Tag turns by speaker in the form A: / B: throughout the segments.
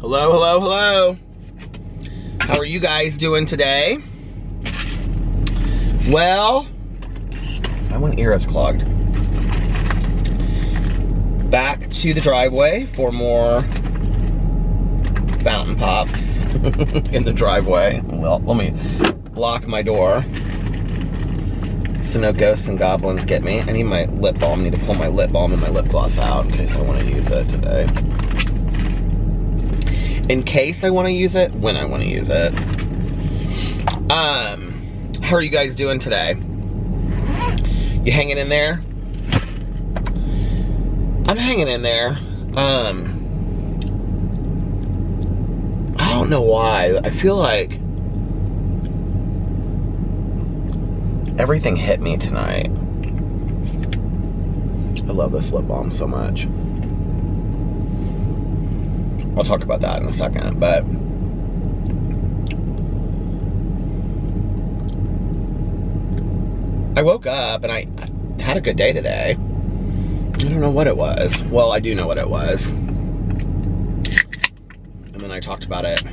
A: Hello, hello, hello. How are you guys doing today? Well, my one ear is clogged. Back to the driveway for more fountain pops in the driveway. Well, let me lock my door so no ghosts and goblins get me. I need my lip balm. I need to pull my lip balm and my lip gloss out in case I want to use it today. In case I want to use it, when I want to use it. How are you guys doing today? You hanging in there? I'm hanging in there. I don't know why. I feel like everything hit me tonight. I love this lip balm so much. I'll talk about that in a second, but I woke up and I had a good day today. I don't know what it was. Well, I do know what it was. And then I talked about it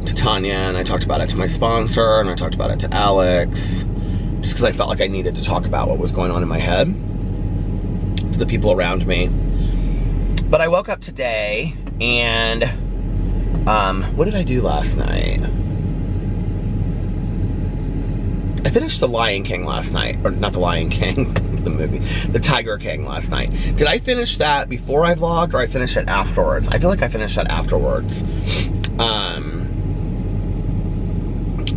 A: to Tanya, and I talked about it to my sponsor, and I talked about it to Alex, just because I felt like I needed to talk about what was going on in my head to the people around me. But I woke up today, and what did I do last night? I finished The Lion King last night, or not The Lion King, the movie, The Tiger King last night. Did I finish that before I vlogged, or I finished it afterwards? I feel like I finished that afterwards.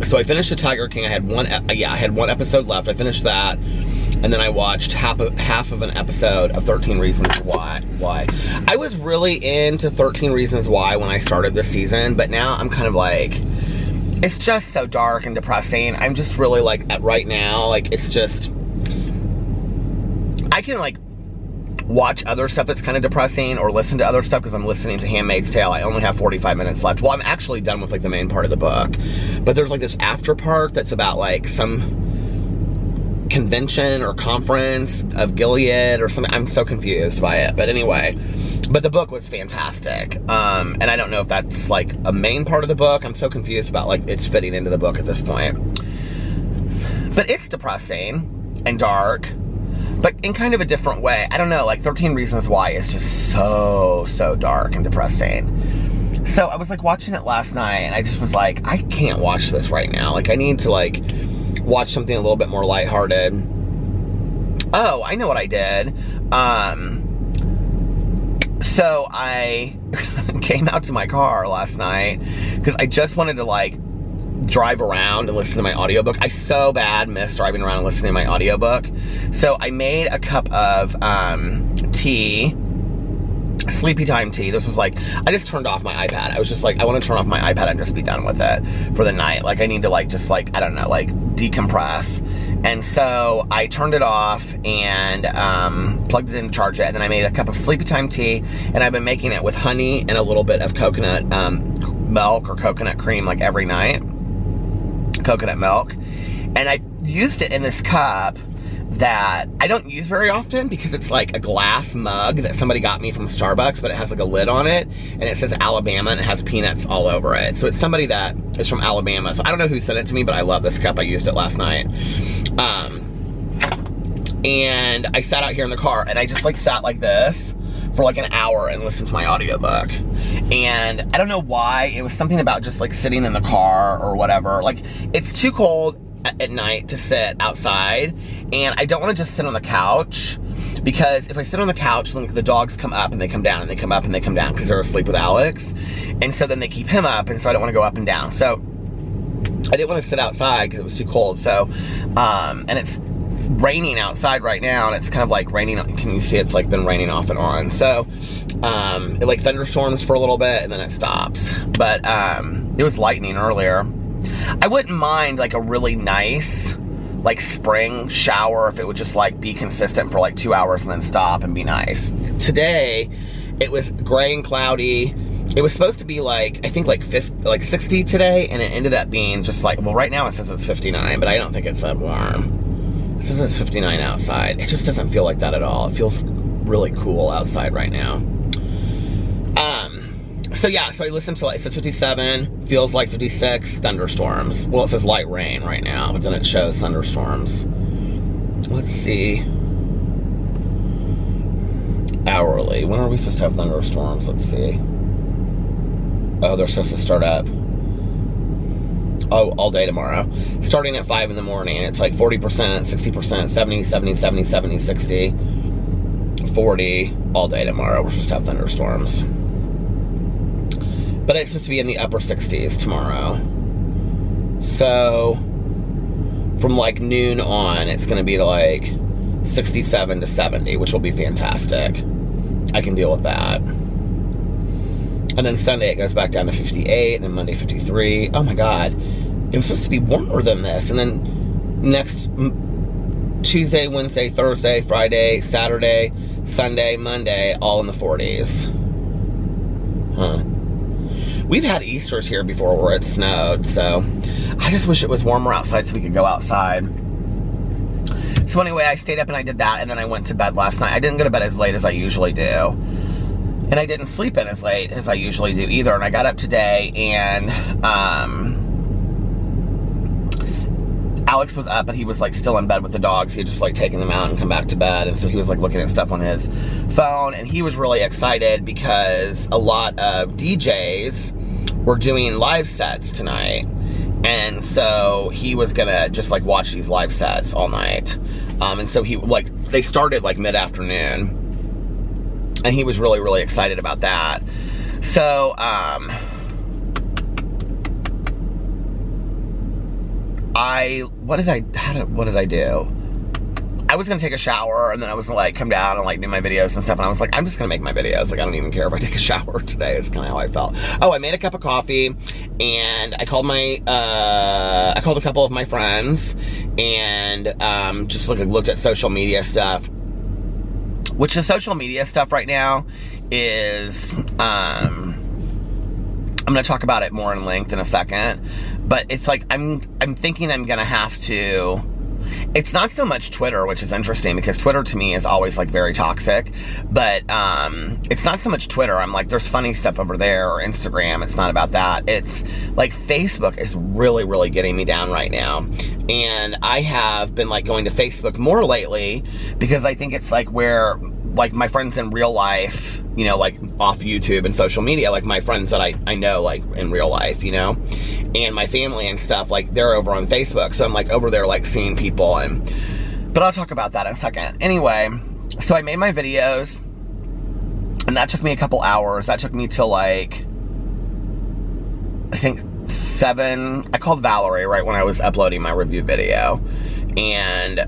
A: So I finished The Tiger King. I had one episode left. I finished that. And then I watched half of an episode of 13 Reasons Why. I was really into 13 Reasons Why when I started this season, but now I'm kind of like, it's just so dark and depressing. I'm just really like, right now, like, it's just, I can like watch other stuff that's kind of depressing or listen to other stuff because I'm listening to Handmaid's Tale. I only have 45 minutes left. Well, I'm actually done with like the main part of the book, but there's like this after part that's about like some convention or conference of Gilead or something. I'm so confused by it, but anyway, but the book was fantastic. And I don't know if that's like a main part of the book. I'm so confused about like it's fitting into the book at this point, but it's depressing and dark, but in kind of a different way. I don't know, like 13 Reasons Why is just so dark and depressing. So I was like watching it last night and I just was like, I can't watch this right now. Like I need to like watch something a little bit more lighthearted. Oh, I know what I did. So I came out to my car last night because I just wanted to like drive around and listen to my audiobook. I so bad miss driving around and listening to my audiobook. So I made a cup of tea, sleepy time tea. This was like, I just turned off my iPad. I was just like, I want to turn off my iPad and just be done with it for the night. Like I need to like, just like, I don't know, like decompress. And so I turned it off and plugged it in to charge it. And then I made a cup of sleepy time tea, and I've been making it with honey and a little bit of coconut milk or coconut cream like every night. Coconut milk. And I used it in this cup that I don't use very often because it's like a glass mug that somebody got me from Starbucks, but it has like a lid on it and it says Alabama and it has peanuts all over it. So it's somebody that is from Alabama. So I don't know who sent it to me, but I love this cup. I used it last night. And I sat out here in the car and I just like sat like this for like an hour and listened to my audiobook. And I don't know why, it was something about just like sitting in the car or whatever. Like it's too cold at night to sit outside, and I don't want to just sit on the couch, because if I sit on the couch, then the dogs come up and they come down and they come up and they come down because they're asleep with Alex, and so then they keep him up, and so I don't want to go up and down. So I didn't want to sit outside because it was too cold. So and it's raining outside right now, and it's kind of like raining. Can you see? It's like been raining off and on. So it like thunderstorms for a little bit and then it stops. But it was lightning earlier. I wouldn't mind like a really nice like spring shower if it would just like be consistent for like 2 hours and then stop and be nice. Today it was gray and cloudy. It was supposed to be like, I think like 60 today, and it ended up being just like, well, right now it says it's 59, but I don't think it's that warm. It says it's 59 outside. It just doesn't feel like that at all. It feels really cool outside right now. So yeah, so I listened to, it says 57, feels like 56, thunderstorms. Well, it says light rain right now, but then it shows thunderstorms. Let's see. Hourly. When are we supposed to have thunderstorms? Let's see. Oh, they're supposed to start up. Oh, all day tomorrow. Starting at 5 in the morning. It's like 40%, 60%, 70, 70, 70, 70, 60, 40. All day tomorrow. We're supposed to have thunderstorms. But it's supposed to be in the upper 60s tomorrow. So, from like noon on, it's going to be like 67 to 70, which will be fantastic. I can deal with that. And then Sunday it goes back down to 58, and then Monday 53. Oh my God. It was supposed to be warmer than this. And then next Tuesday, Wednesday, Thursday, Friday, Saturday, Sunday, Monday, all in the 40s. Huh. We've had Easters here before where it snowed, so I just wish it was warmer outside so we could go outside. So anyway, I stayed up and I did that, and then I went to bed last night. I didn't go to bed as late as I usually do. And I didn't sleep in as late as I usually do either. And I got up today, and Alex was up, but he was like still in bed with the dogs. He had just like taken them out and come back to bed. And so he was like looking at stuff on his phone, and he was really excited because a lot of DJs were doing live sets tonight. And so he was gonna just like watch these live sets all night. And so he like, they started like mid-afternoon, and he was really, really excited about that. So, what did I do? I was gonna take a shower, and then I was gonna like come down and like do my videos and stuff, and I was like, I'm just gonna make my videos. Like, I don't even care if I take a shower today. Is kind of how I felt. Oh, I made a cup of coffee, and I called a couple of my friends, and just looked at social media stuff. Which the social media stuff right now is, I'm gonna talk about it more in length in a second, but it's like, I'm thinking I'm gonna have to, it's not so much Twitter, which is interesting because Twitter to me is always like very toxic, but it's not so much Twitter. I'm like, there's funny stuff over there, or Instagram. It's not about that. It's like Facebook is really, really getting me down right now. And I have been like going to Facebook more lately because I think it's like where like my friends in real life, you know, like off YouTube and social media, like my friends that I know like in real life, you know, and my family and stuff, like they're over on Facebook. So I'm like over there like seeing people, but I'll talk about that in a second. Anyway, so I made my videos, and that took me a couple hours. That took me till like, I think 7. I called Valerie right when I was uploading my review video. And,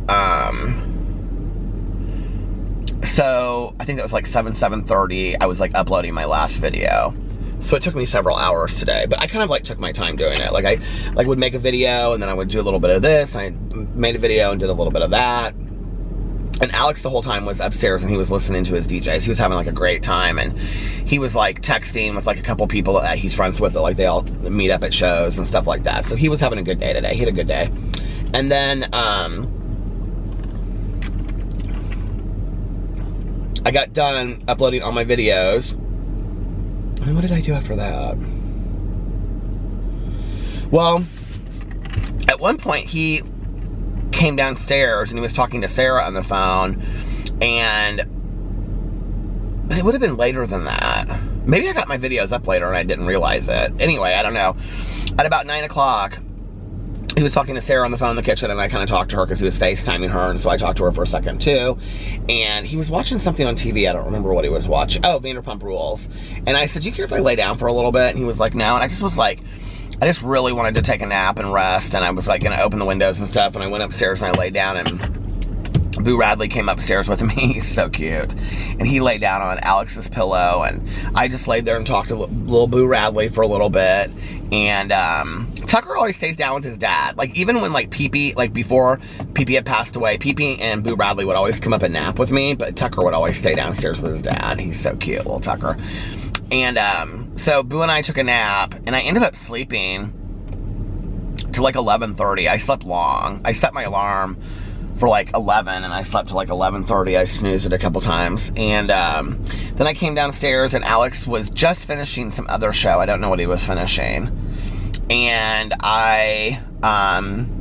A: so I think that was like 7:30. I was like uploading my last video. So it took me several hours today, but I kind of like took my time doing it. Like I like would make a video, and then I would do a little bit of this. I made a video and did a little bit of that. And Alex the whole time was upstairs, and he was listening to his DJs. He was having like a great time, and he was like texting with like a couple people that he's friends with, that like they all meet up at shows and stuff like that. So he was having a good day today. He had a good day. And then I got done uploading all my videos. And what did I do after that? Well, at one point he came downstairs and he was talking to Sarah on the phone, and it would have been later than that. Maybe I got my videos up later and I didn't realize it. Anyway, I don't know. At about 9 o'clock, he was talking to Sarah on the phone in the kitchen, and I kind of talked to her because he was FaceTiming her, and so I talked to her for a second too. And he was watching something on TV. I don't remember what he was watching. Oh, Vanderpump Rules. And I said, do you care if I lay down for a little bit? And he was like, no. And I just was like, I just really wanted to take a nap and rest, and I was like gonna open the windows and stuff, and I went upstairs and I laid down, and Boo Radley came upstairs with me. He's so cute. And he laid down on Alex's pillow, and I just laid there and talked to little Boo Radley for a little bit. And Tucker always stays down with his dad. Like, even when like Pee-Pee, like before Pee-Pee had passed away, Pee-Pee and Boo Radley would always come up and nap with me, but Tucker would always stay downstairs with his dad. He's so cute, little Tucker. And so Boo and I took a nap, and I ended up sleeping to like 11:30. I slept long. I set my alarm for like 11, and I slept till like 11:30. I snoozed it a couple times, and then I came downstairs, and Alex was just finishing some other show. I don't know what he was finishing, and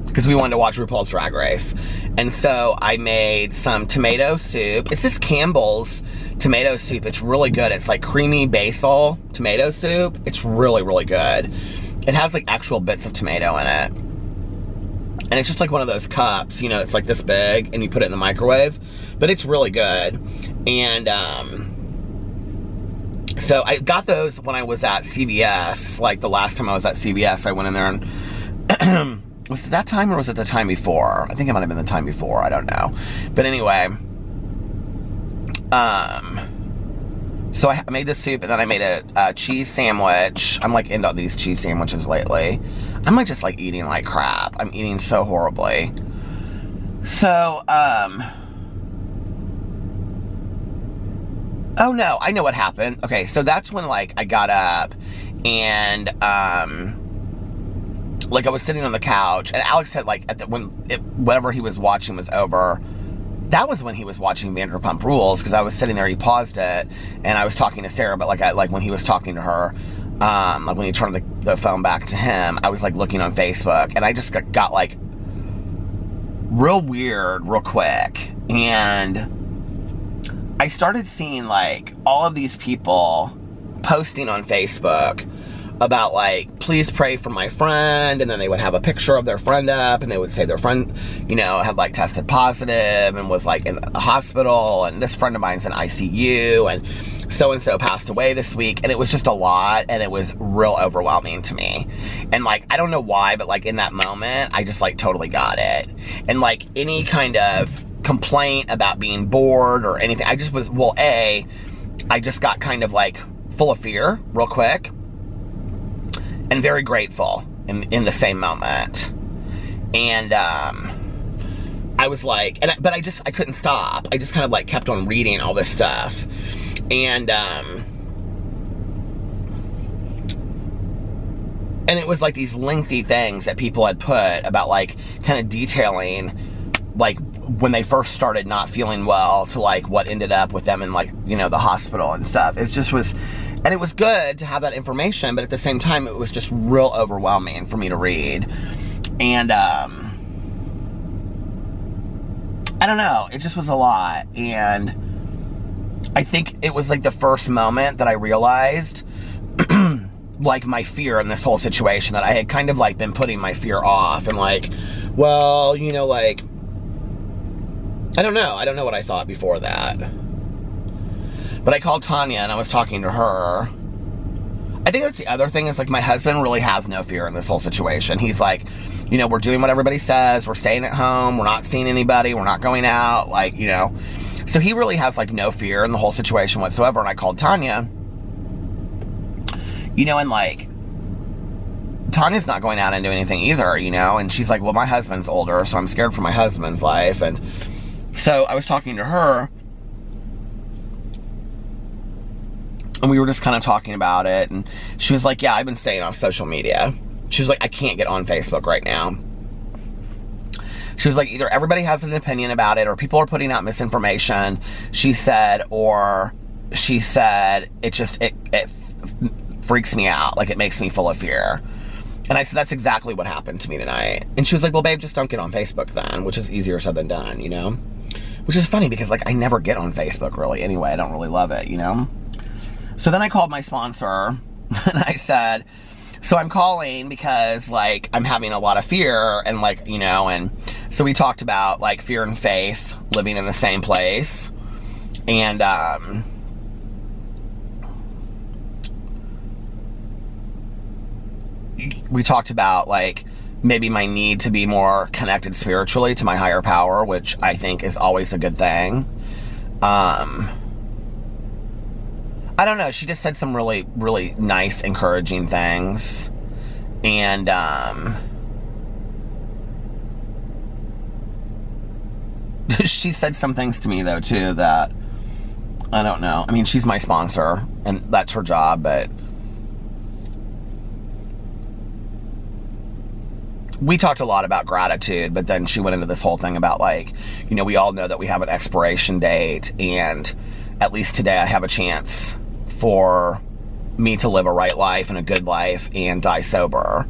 A: because we wanted to watch RuPaul's Drag Race, and so I made some tomato soup. It's this Campbell's tomato soup. It's really good. It's like creamy basil tomato soup. It's really, really good. It has like actual bits of tomato in it. And it's just like one of those cups, you know, it's like this big, and you put it in the microwave, but it's really good. And so I got those when I was at CVS. Like the last time I was at CVS, I went in there and was it that time or was it the time before? I think it might have been the time before, I don't know. But anyway, so I made this soup, and then I made a cheese sandwich. I'm like into these cheese sandwiches lately. I'm like just like eating like crap. I'm eating so horribly. So, oh no, I know what happened. Okay, so that's when like I got up, and like I was sitting on the couch, and Alex had like whatever he was watching was over. That was when he was watching Vanderpump Rules, because I was sitting there, he paused it, and I was talking to Sarah, but like when he was talking to her, like when he turned the phone back to him, I was like looking on Facebook, and I just got like real weird real quick, and I started seeing like all of these people posting on Facebook about like, please pray for my friend, and then they would have a picture of their friend up, and they would say their friend, you know, had like tested positive and was like in a hospital, and this friend of mine's in ICU, and so-and-so passed away this week, and it was just a lot, and it was real overwhelming to me. And like, I don't know why, but like in that moment, I just like totally got it. And like any kind of complaint about being bored or anything, I just was, well, I just got kind of like full of fear real quick, and very grateful in the same moment. And I was like, but I couldn't stop. I just kind of like kept on reading all this stuff. And it was like these lengthy things that people had put about like kind of detailing like when they first started not feeling well to like what ended up with them in like, you know, the hospital and stuff. It just was, and it was good to have that information, but at the same time, it was just real overwhelming for me to read. And I don't know, it just was a lot. And I think it was like the first moment that I realized like my fear in this whole situation, that I had kind of like been putting my fear off, and like, well, you know, like, I don't know what I thought before that. But I called Tanya, and I was talking to her. I think that's the other thing, is like my husband really has no fear in this whole situation. He's like, you know, we're doing what everybody says, we're staying at home, we're not seeing anybody, we're not going out, like, you know. So he really has like no fear in the whole situation whatsoever. And I called Tanya, you know, and like, Tanya's not going out and doing anything either, you know, and she's like, well, my husband's older, so I'm scared for my husband's life. And so I was talking to her, and we were just kind of talking about it, and she was like, yeah, I've been staying off social media. She was like, I can't get on Facebook right now. She was like, either everybody has an opinion about it, or people are putting out misinformation, she said, or she said, it freaks me out. Like, it makes me full of fear. And I said, that's exactly what happened to me tonight. And she was like, well, babe, just don't get on Facebook then, which is easier said than done, you know? Which is funny, because, like, I never get on Facebook, really, anyway. I don't really love it, you know? So then I called my sponsor, and I said, so I'm calling because, like, I'm having a lot of fear, and, like, you know, and so we talked about, like, fear and faith living in the same place, and, we talked about, like, maybe my need to be more connected spiritually to my higher power, which I think is always a good thing. I don't know, she just said some really, really nice, encouraging things, and, she said some things to me, though, too, that, I don't know, I mean, she's my sponsor, and that's her job, but we talked a lot about gratitude, but then she went into this whole thing about like, you know, we all know that we have an expiration date, and at least today I have a chance for me to live a right life and a good life and die sober.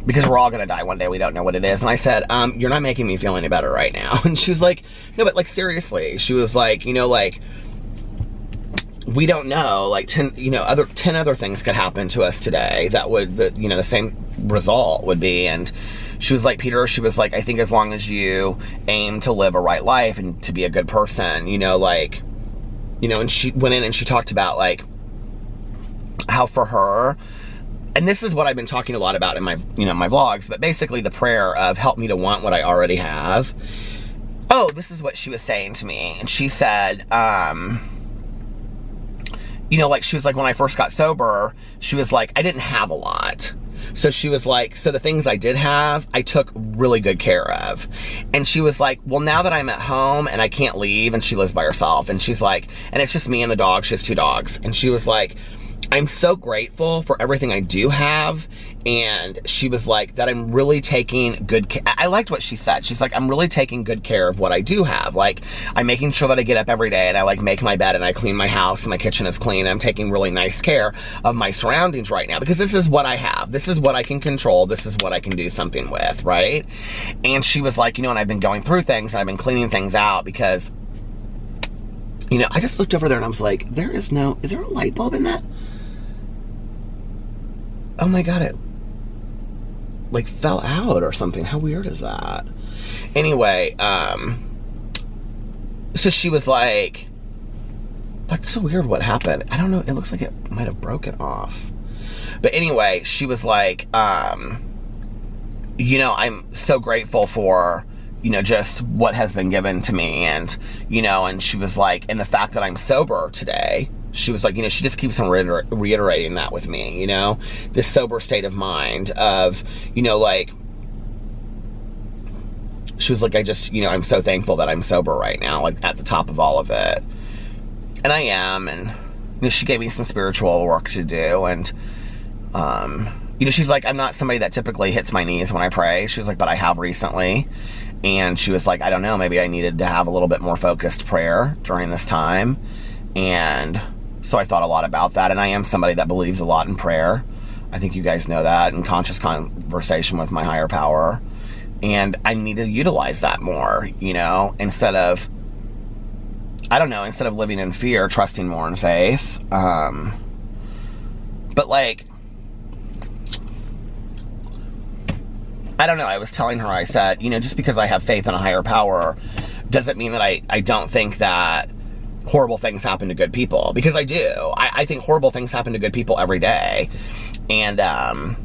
A: Because we're all gonna die one day, we don't know what it is. And I said, you're not making me feel any better right now. And she was like, no, but like seriously. She was like, you know, like, we don't know, like 10 other things could happen to us today that would, you know, the same result would be. And she was like, Peter, she was like, I think as long as you aim to live a right life and to be a good person, you know, like, you know, and she went in and she talked about like how for her, and this is what I've been talking a lot about in my, you know, my vlogs, but basically the prayer of help me to want what I already have. Oh, this is what she was saying to me. And she said, you know, like, she was like, when I first got sober, she was like, I didn't have a lot. So she was like, so the things I did have, I took really good care of. And she was like, well, now that I'm at home and I can't leave, and she lives by herself, and she's like, and it's just me and the dog, she has 2 dogs. And she was like, I'm so grateful for everything I do have. And she was like, that I'm really taking good care. I liked what she said. She's like, I'm really taking good care of what I do have. Like, I'm making sure that I get up every day and I like make my bed and I clean my house and my kitchen is clean. I'm taking really nice care of my surroundings right now because this is what I have. This is what I can control. This is what I can do something with, right? And she was like, you know, and I've been going through things and I've been cleaning things out because, you know, I just looked over there and I was like, is there a light bulb in that? Oh my God, it like fell out or something. How weird is that? Anyway, so she was like, that's so weird what happened. I don't know, it looks like it might have broken off. But anyway, she was like, you know, I'm so grateful for, you know, just what has been given to me. And, you know, and she was like, and the fact that I'm sober today, she was like, you know, she just keeps on reiterating that with me, you know, this sober state of mind of, you know, like, she was like, I just, you know, I'm so thankful that I'm sober right now, like at the top of all of it. And I am, and, you know, she gave me some spiritual work to do. And, you know, she's like, I'm not somebody that typically hits my knees when I pray. She was like, but I have recently. And she was like, I don't know, maybe I needed to have a little bit more focused prayer during this time. And so I thought a lot about that, and I am somebody that believes a lot in prayer. I think you guys know that, and conscious conversation with my higher power. And I need to utilize that more, you know, instead of living in fear, trusting more in faith. But like, I don't know, I was telling her, I said, you know, just because I have faith in a higher power doesn't mean that I don't think that horrible things happen to good people, because I do. I think horrible things happen to good people every day. And I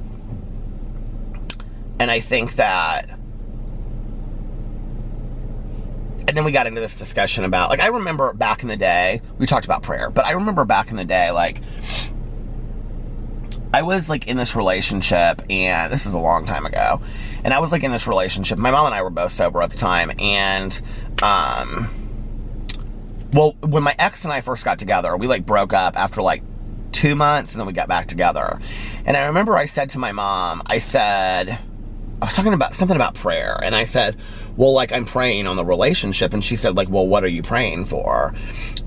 A: think that, and then we got into this discussion about, like, I remember back in the day, we talked about prayer, but I remember back in the day, like, I was like in this relationship, and this is a long time ago, and I was like in this relationship. My mom and I were both sober at the time, and well, when my ex and I first got together, we like broke up after like 2 months, and then we got back together. And I remember I said to my mom, I was talking about something about prayer, and I said, well, like, I'm praying on the relationship. And she said, like, well, what are you praying for?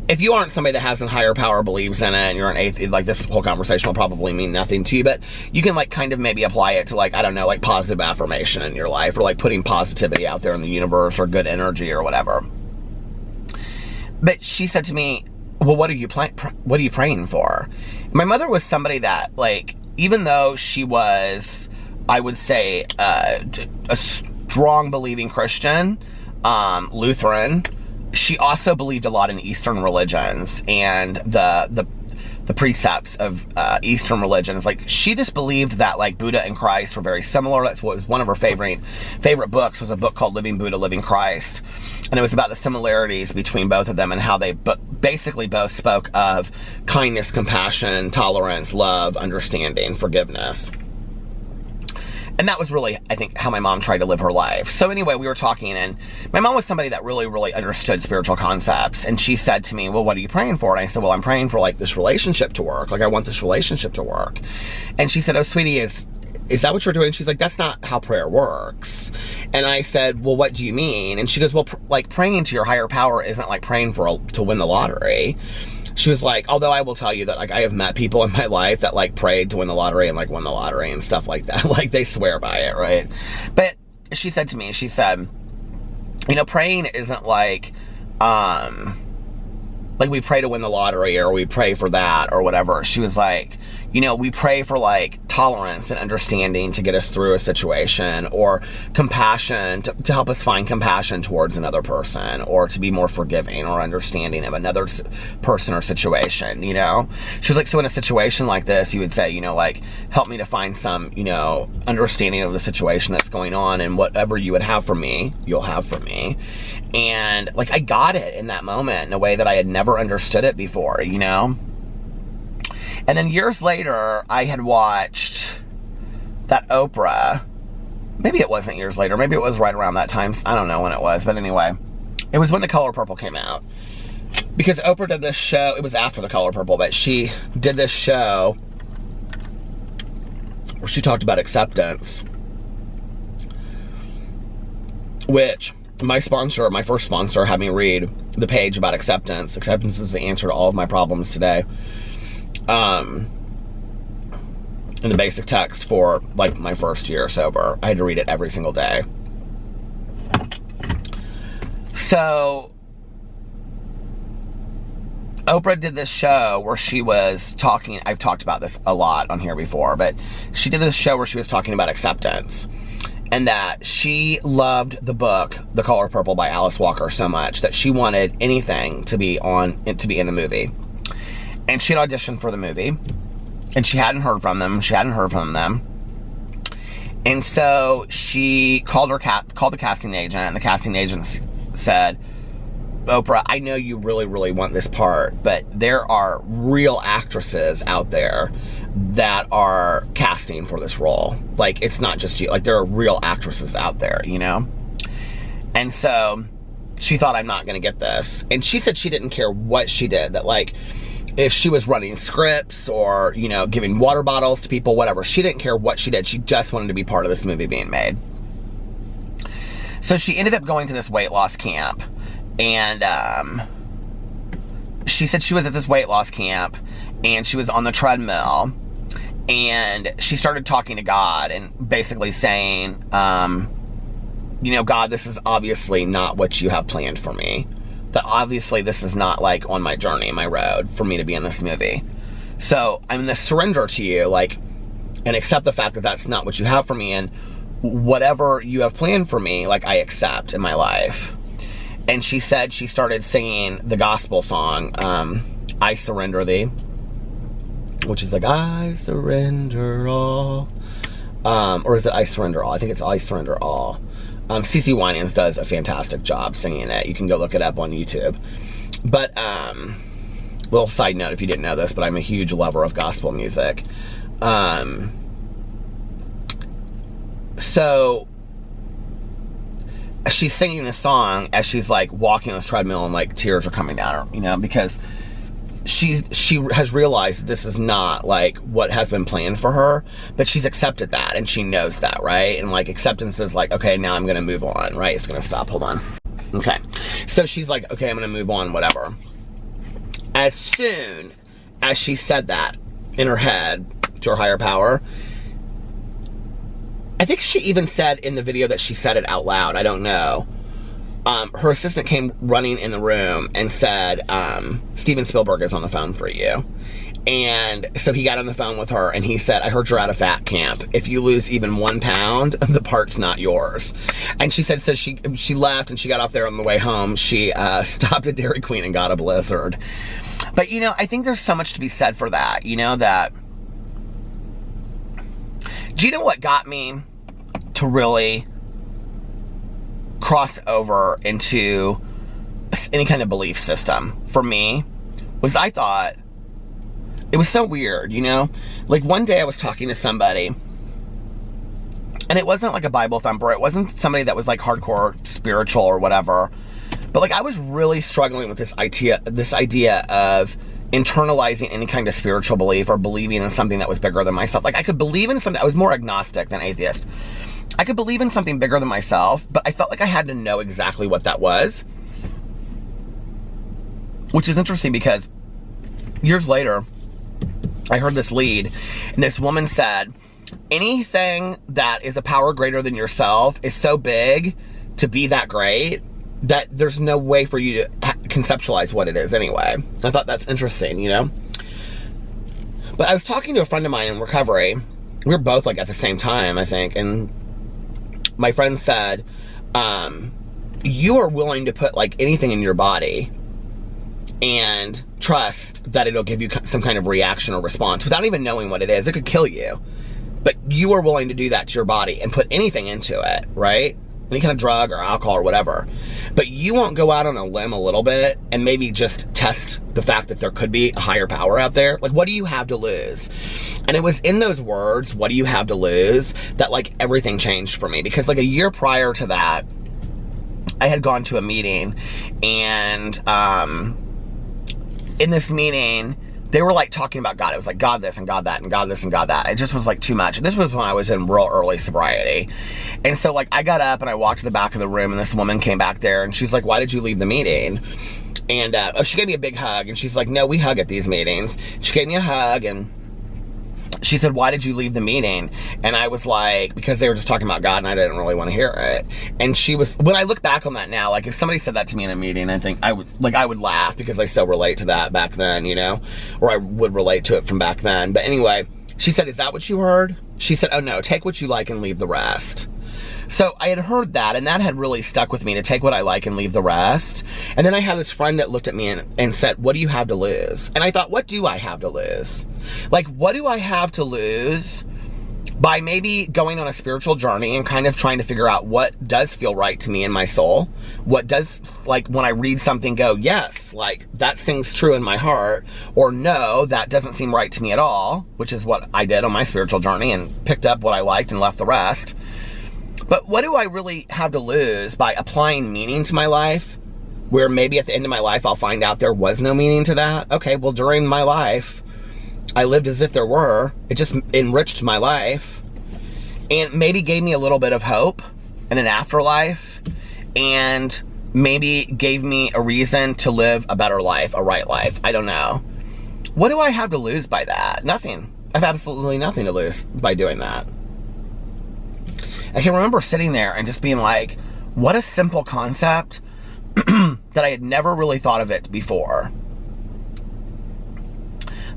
A: If you aren't somebody that has a higher power, believes in it, and you're an atheist, like, this whole conversation will probably mean nothing to you, but you can like kind of maybe apply it to, like, I don't know, like positive affirmation in your life, or like putting positivity out there in the universe, or good energy, or whatever. But she said to me, well, what are you praying for? My mother was somebody that, like, even though she was, I would say, a strong believing Christian, Lutheran, she also believed a lot in Eastern religions and the precepts of Eastern religions. Like, she just believed that, like, Buddha and Christ were very similar. That's what was one of her favorite books, was a book called Living Buddha, Living Christ. And it was about the similarities between both of them and how they basically both spoke of kindness, compassion, tolerance, love, understanding, forgiveness. And that was really, I think, how my mom tried to live her life. So anyway, we were talking, and my mom was somebody that really, really understood spiritual concepts. And she said to me, well, what are you praying for? And I said, well, I'm praying for, like, this relationship to work. Like, I want this relationship to work. And she said, oh, sweetie, is that what you're doing? She's like, that's not how prayer works. And I said, well, what do you mean? And she goes, well, like praying to your higher power isn't like praying to win the lottery. She was like, although I will tell you that like I have met people in my life that like prayed to win the lottery and like won the lottery and stuff like that. Like they swear by it, right? But she said to me, she said, you know, praying isn't like we pray to win the lottery or we pray for that or whatever. She was like, you know, we pray for like tolerance and understanding to get us through a situation, or compassion to help us find compassion towards another person, or to be more forgiving or understanding of another person or situation, you know? She was like, so in a situation like this, you would say, you know, like, help me to find some, you know, understanding of the situation that's going on, and whatever you would have for me, you'll have for me. And like, I got it in that moment in a way that I had never understood it before, you know? And then years later, I had watched that Oprah. Maybe it wasn't years later. Maybe it was right around that time. I don't know when it was. But anyway, it was when The Color Purple came out. Because Oprah did this show. It was after The Color Purple, but she did this show where she talked about acceptance. Which my first sponsor, had me read the page about acceptance. Acceptance is the answer to all of my problems today. In the basic text for like my first year sober. I had to read it every single day. So Oprah did this show where she was talking, I've talked about this a lot on here before, but she did this show where she was talking about acceptance, and that she loved the book The Color Purple by Alice Walker so much that she wanted anything to be in the movie. And she had auditioned for the movie, and she hadn't heard from them. And so she called the casting agent, and the casting agent said, Oprah, I know you really, really want this part, but there are real actresses out there that are casting for this role. Like, it's not just you. Like, there are real actresses out there, you know? And so she thought, I'm not going to get this. And she said she didn't care what she did, that like, if she was running scripts or, you know, giving water bottles to people, whatever. She didn't care what she did. She just wanted to be part of this movie being made. So she ended up going to this weight loss camp. And she said she was at this weight loss camp, and she was on the treadmill. And she started talking to God and basically saying, you know, God, this is obviously not what you have planned for me. That obviously this is not like on my journey, my road for me to be in this movie. So I'm going to surrender to you, like, and accept the fact that that's not what you have for me, and whatever you have planned for me, like, I accept in my life. And she said she started singing the gospel song, I Surrender Thee, which is like, I surrender all. Or is it I Surrender All? I think it's I Surrender All. CeCe Winans does a fantastic job singing it. You can go look it up on YouTube. But, little side note if you didn't know this, but I'm a huge lover of gospel music. So she's singing this song as she's like walking on this treadmill, and like tears are coming down her, you know, because she has realized this is not like what has been planned for her, but she's accepted that, and she knows that, right? And like acceptance is like, okay, now I'm gonna move on, right? It's gonna stop, hold on. Okay, so she's like, okay, I'm gonna move on, whatever. As soon as she said that in her head to her higher power, I think she even said in the video that she said it out loud, I don't know. Her assistant came running in the room and said, Steven Spielberg is on the phone for you. And so he got on the phone with her, and he said, I heard you're at a fat camp. If you lose even 1 pound, the part's not yours. And she said, so she left, and she got off there on the way home. She stopped at Dairy Queen and got a Blizzard. But, you know, I think there's so much to be said for that. You know, that... Do you know what got me to really cross over into any kind of belief system for me? Was I thought it was so weird, you know? Like, one day I was talking to somebody, and it wasn't like a Bible thumper. It wasn't somebody that was like hardcore spiritual or whatever. But like, I was really struggling with this idea of internalizing any kind of spiritual belief or believing in something that was bigger than myself. Like, I could believe in something. I was more agnostic than atheist. I could believe in something bigger than myself, but I felt like I had to know exactly what that was. Which is interesting because years later, I heard this lead, and this woman said, anything that is a power greater than yourself is so big to be that great that there's no way for you to conceptualize what it is anyway. I thought that's interesting, you know? But I was talking to a friend of mine in recovery. We were both like at the same time, I think, and my friend said, you are willing to put like anything in your body and trust that it'll give you some kind of reaction or response without even knowing what it is. It could kill you. But you are willing to do that to your body and put anything into it, right? Any kind of drug or alcohol or whatever. But you won't go out on a limb a little bit and maybe just test the fact that there could be a higher power out there. Like, what do you have to lose? And it was in those words, what do you have to lose, that like everything changed for me. Because like a year prior to that, I had gone to a meeting, and in this meeting, they were like talking about God. It was like God this and God that and God this and God that. It just was like too much. And this was when I was in real early sobriety. And so like I got up and I walked to the back of the room, and this woman came back there, and she's like, why did you leave the meeting? And she gave me a big hug, and she's like, no, we hug at these meetings. She gave me a hug, and she said, why did you leave the meeting? And I was like, because they were just talking about God and I didn't really want to hear it. And she was, when I look back on that now, like if somebody said that to me in a meeting, I think I would laugh, because I still relate to that back then, you know, or I would relate to it from back then. But anyway, she said, is that what you heard? She said, oh no, take what you like and leave the rest. So I had heard that, and that had really stuck with me, to take what I like and leave the rest. And then I had this friend that looked at me and said, what do you have to lose? And I thought, what do I have to lose? Like, what do I have to lose by maybe going on a spiritual journey and kind of trying to figure out what does feel right to me in my soul? What does, like, when I read something, go, yes, like, that thing's true in my heart, or no, that doesn't seem right to me at all, which is what I did on my spiritual journey, and picked up what I liked and left the rest. But what do I really have to lose by applying meaning to my life, where maybe at the end of my life I'll find out there was no meaning to that? Okay, well, during my life, I lived as if there were. It just enriched my life, and maybe gave me a little bit of hope in an afterlife, and maybe gave me a reason to live a better life, a right life. I don't know. What do I have to lose by that? Nothing. I have absolutely nothing to lose by doing that. I can remember sitting there and just being like, what a simple concept that I had never really thought of it before.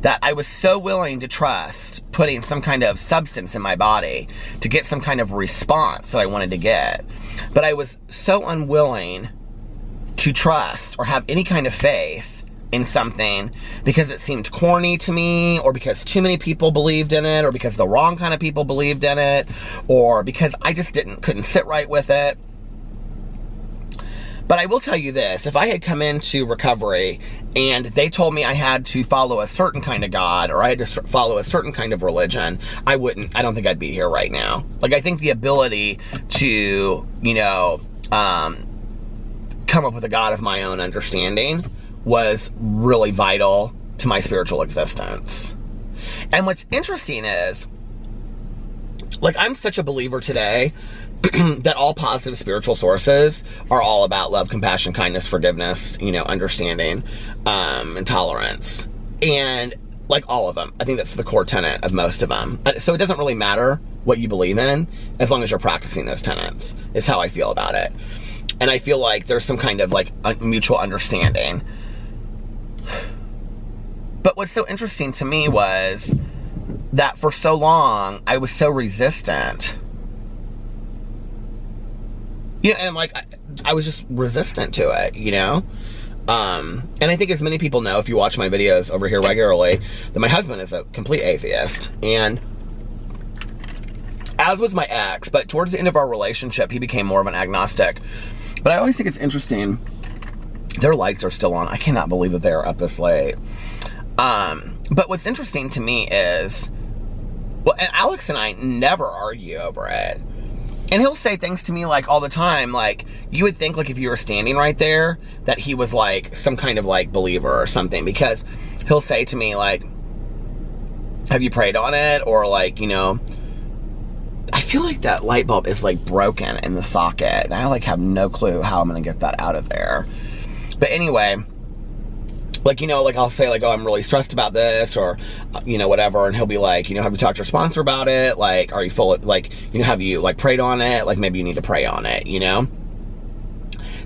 A: That I was so willing to trust putting some kind of substance in my body to get some kind of response that I wanted to get. But I was so unwilling to trust or have any kind of faith in something because it seemed corny to me, or because too many people believed in it, or because the wrong kind of people believed in it, or because I just couldn't sit right with it. But I will tell you this, if I had come into recovery and they told me I had to follow a certain kind of God, or I had to follow a certain kind of religion, I don't think I'd be here right now. Like, I think the ability to, you know, come up with a God of my own understanding was really vital to my spiritual existence. And what's interesting is, like, I'm such a believer today that all positive spiritual sources are all about love, compassion, kindness, forgiveness, you know, understanding, and tolerance. And like all of them, I think that's the core tenet of most of them. So it doesn't really matter what you believe in, as long as you're practicing those tenets, is how I feel about it. And I feel like there's some kind of like mutual understanding. But what's so interesting to me was that for so long, I was so resistant. You know, and like, I was just resistant to it, you know? And I think as many people know, if you watch my videos over here regularly, that my husband is a complete atheist. And as was my ex, but towards the end of our relationship, he became more of an agnostic. But I always think it's interesting, their lights are still on. I cannot believe that they are up this late. But what's interesting to me is, well, and Alex and I never argue over it. And he'll say things to me like all the time, like, you would think like if you were standing right there that he was like some kind of like believer or something, because he'll say to me, like, have you prayed on it? Or like, you know, I feel like that light bulb is like broken in the socket. And I like have no clue how I'm gonna get that out of there. But anyway, like, you know, like I'll say like, oh, I'm really stressed about this, or, you know, whatever. And he'll be like, you know, have you talked to your sponsor about it? Like, are you full of, like, you know, have you like prayed on it? Like maybe you need to pray on it, you know?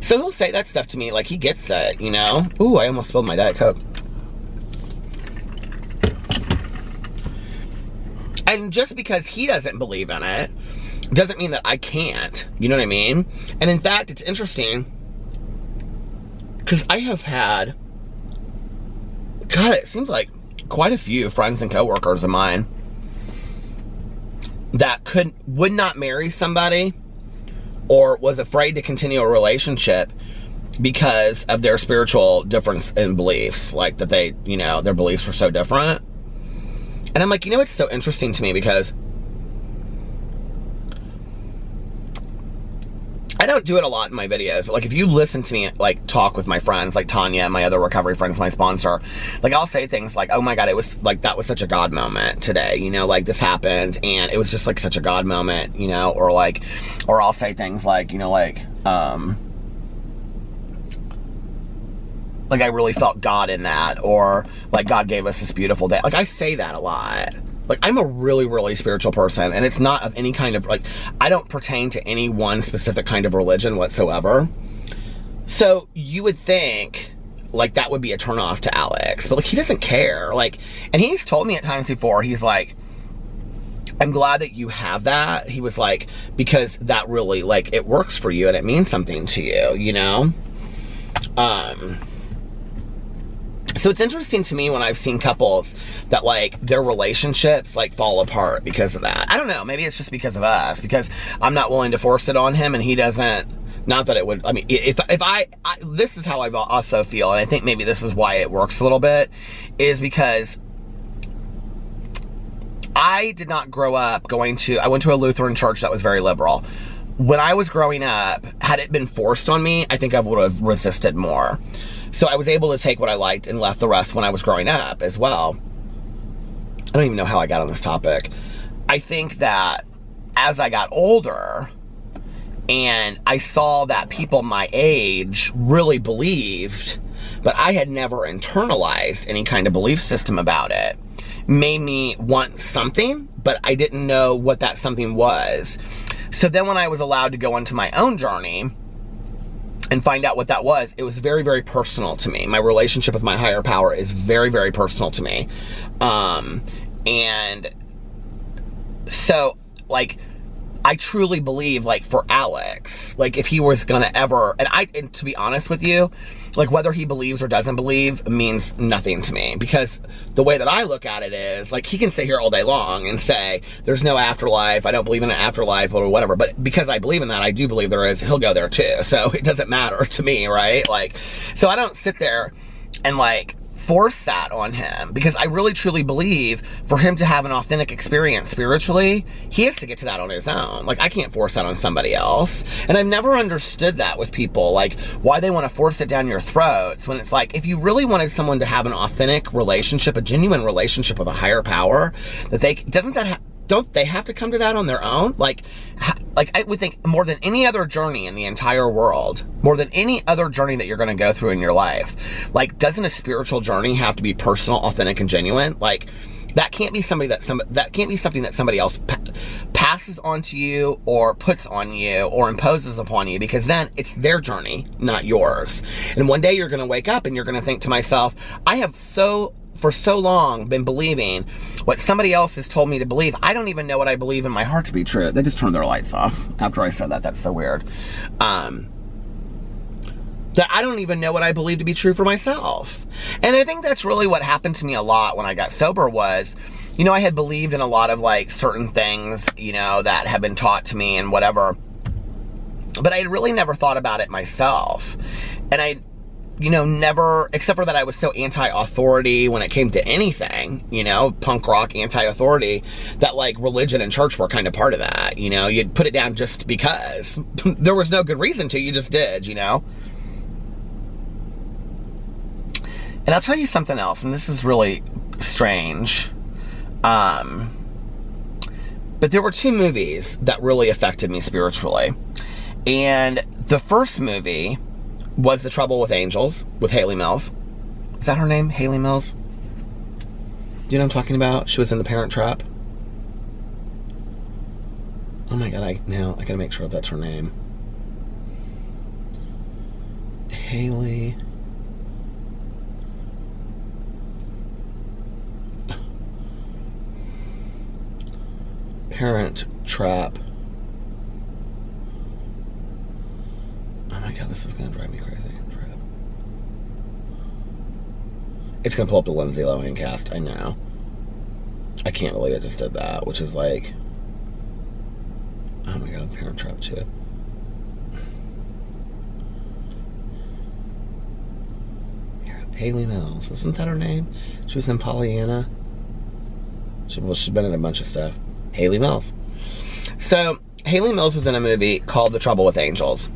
A: So he'll say that stuff to me, like he gets it, you know? Ooh, I almost spilled my Diet Coke. And just because he doesn't believe in it, doesn't mean that I can't, you know what I mean? And in fact, it's interesting, because I have had, God, it seems like quite a few friends and coworkers of mine that would not marry somebody or was afraid to continue a relationship because of their spiritual difference in beliefs, like that they, you know, their beliefs were so different. And I'm like, you know, it's so interesting to me because I don't do it a lot in my videos, but like if you listen to me like talk with my friends, like Tanya and my other recovery friends, my sponsor, like I'll say things like, oh my God, it was like, that was such a God moment today, you know, like this happened and it was just like such a God moment, you know, or like, or I'll say things like, you know, like I really felt God in that, or like God gave us this beautiful day. Like I say that a lot. Like, I'm a really, really spiritual person, and it's not of any kind of, like, I don't pertain to any one specific kind of religion whatsoever. So, you would think, like, that would be a turnoff to Alex. But, like, he doesn't care. Like, and he's told me at times before, he's like, I'm glad that you have that. He was like, because that really, like, it works for you, and it means something to you, you know? So it's interesting to me when I've seen couples that like their relationships like fall apart because of that. I don't know, maybe it's just because of us, because I'm not willing to force it on him and he doesn't. Not that it would, I mean, if I this is how I also feel, and I think maybe this is why it works a little bit, is because I did not grow up I went to a Lutheran church that was very liberal. When I was growing up, had it been forced on me, I think I would have resisted more. So I was able to take what I liked and left the rest when I was growing up as well. I don't even know how I got on this topic. I think that as I got older and I saw that people my age really believed, but I had never internalized any kind of belief system about it, made me want something, but I didn't know what that something was. So then when I was allowed to go into my own journey and find out what that was, it was very, very personal to me. My relationship with my higher power is very, very personal to me. And so, like, I truly believe, like, for Alex, like, if he was gonna ever, and to be honest with you, like, whether he believes or doesn't believe means nothing to me, because the way that I look at it is, like, he can sit here all day long and say, there's no afterlife, I don't believe in an afterlife, or whatever, but because I believe in that, I do believe there is, he'll go there too, so it doesn't matter to me, right? Like, so I don't sit there and, like, force that on him, because I really truly believe for him to have an authentic experience spiritually, he has to get to that on his own. Like, I can't force that on somebody else. And I've never understood that with people, like why they want to force it down your throats, when it's like, if you really wanted someone to have an authentic relationship, a genuine relationship with a higher power, that don't they have to come to that on their own? Like I would think more than any other journey in the entire world, more than any other journey that you're going to go through in your life, like, doesn't a spiritual journey have to be personal, authentic, and genuine? Like, that can't be something that somebody else passes on to you or puts on you or imposes upon you, because then it's their journey, not yours. And one day you're going to wake up and you're going to think to myself, I have for so long been believing what somebody else has told me to believe. I don't even know what I believe in my heart to be true. They just turned their lights off after I said that. That's so weird. That I don't even know what I believe to be true for myself. And I think that's really what happened to me a lot when I got sober was, you know, I had believed in a lot of, like, certain things, you know, that had been taught to me and whatever, but I had really never thought about it myself. And I, you know, never, except for that I was so anti-authority when it came to anything, you know, punk rock, anti-authority, that, like, religion and church were kind of part of that, you know, you'd put it down just because. There was no good reason to, you just did, you know. And I'll tell you something else, and this is really strange. But there were 2 movies that really affected me spiritually. And the first movie was The Trouble with Angels with Hayley Mills. Is that her name? Hayley Mills? Do you know what I'm talking about? She was in The Parent Trap. Oh my god, I gotta make sure that's her name. Hayley. Parent Trap. Oh my god, this is gonna drive me crazy. Trap. It's gonna pull up the Lindsay Lohan cast, I know. I can't believe I just did that, which is like... Oh my god, Parent Trap 2. Hayley Mills, isn't that her name? She was in Pollyanna. She's been in a bunch of stuff. Hayley Mills. So, Hayley Mills was in a movie called The Trouble with Angels.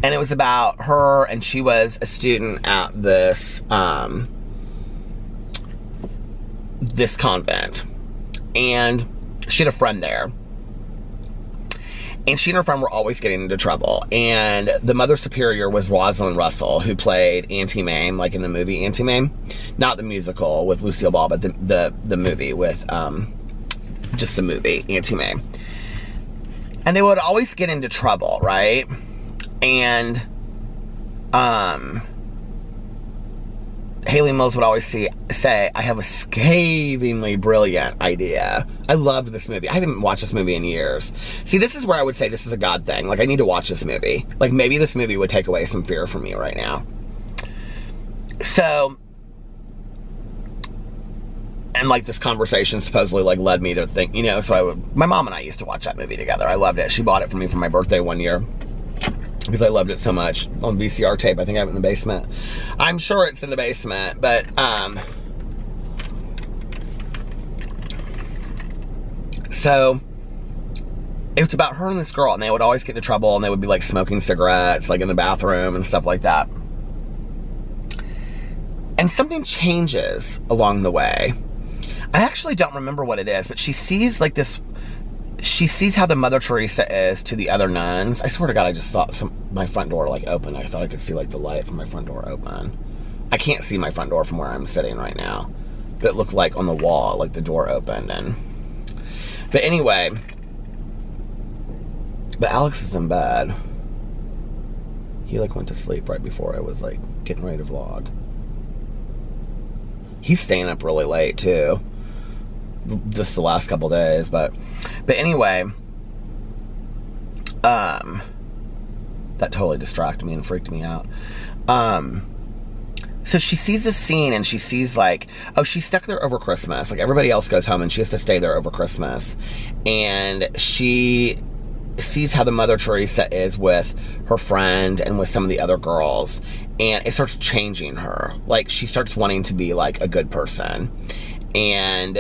A: And it was about her, and she was a student at this, this convent. And she had a friend there. And she and her friend were always getting into trouble. And the Mother Superior was Rosalind Russell, who played Auntie Mame, like in the movie Auntie Mame. Not the musical with Lucille Ball, but the movie with, just the movie, Auntie Mame. And they would always get into trouble, right? And, Hayley Mills would always say, I have a scathingly brilliant idea. I loved this movie. I haven't watched this movie in years. See, this is where I would say this is a God thing. Like, I need to watch this movie. Like, maybe this movie would take away some fear from me right now. So, and like this conversation supposedly like led me to think, you know, so my mom and I used to watch that movie together. I loved it. She bought it for me for my birthday one year. Because I loved it so much on VCR tape. I think I have it in the basement. I'm sure it's in the basement, but so it was about her and this girl, and they would always get into trouble, and they would be like smoking cigarettes like in the bathroom and stuff like that. And something changes along the way. I actually don't remember what it is, but she sees like this. She sees how the Mother Teresa is to the other nuns. I swear to God, I just saw my front door like open. I thought I could see like the light from my front door open. I can't see my front door from where I'm sitting right now, but it looked like on the wall, like the door opened. But anyway, but Alex is in bed. He like went to sleep right before I was like getting ready to vlog. He's staying up really late too. Just the last couple days, but anyway, that totally distracted me and freaked me out. So she sees this scene and she sees like, oh, she's stuck there over Christmas. Like everybody else goes home and she has to stay there over Christmas. And she sees how the Mother Teresa is with her friend and with some of the other girls. And it starts changing her. Like she starts wanting to be like a good person. And,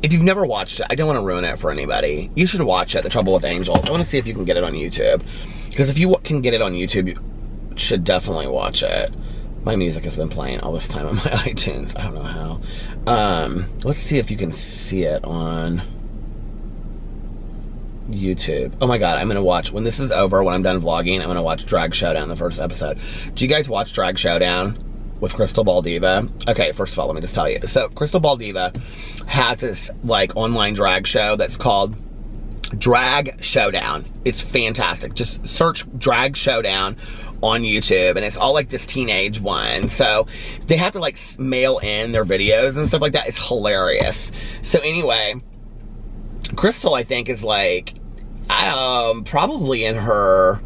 A: if you've never watched it, I don't want to ruin it for anybody. You should watch it, The Trouble with Angels. I want to see if you can get it on YouTube. Because if you can get it on YouTube, you should definitely watch it. My music has been playing all this time on my iTunes. I don't know how. Let's see if you can see it on YouTube. Oh my God, I'm going to watch, when this is over, when I'm done vlogging, I'm going to watch Drag Showdown, the first episode. Do you guys watch Drag Showdown with Crystal Ball Diva? Okay, first of all, let me just tell you. So, Crystal Ball Diva has this, like, online drag show that's called Drag Showdown. It's fantastic. Just search Drag Showdown on YouTube, and it's all, like, this teenage one. So, they have to, like, mail in their videos and stuff like that. It's hilarious. So, anyway, Crystal, I think, is, like, probably in her...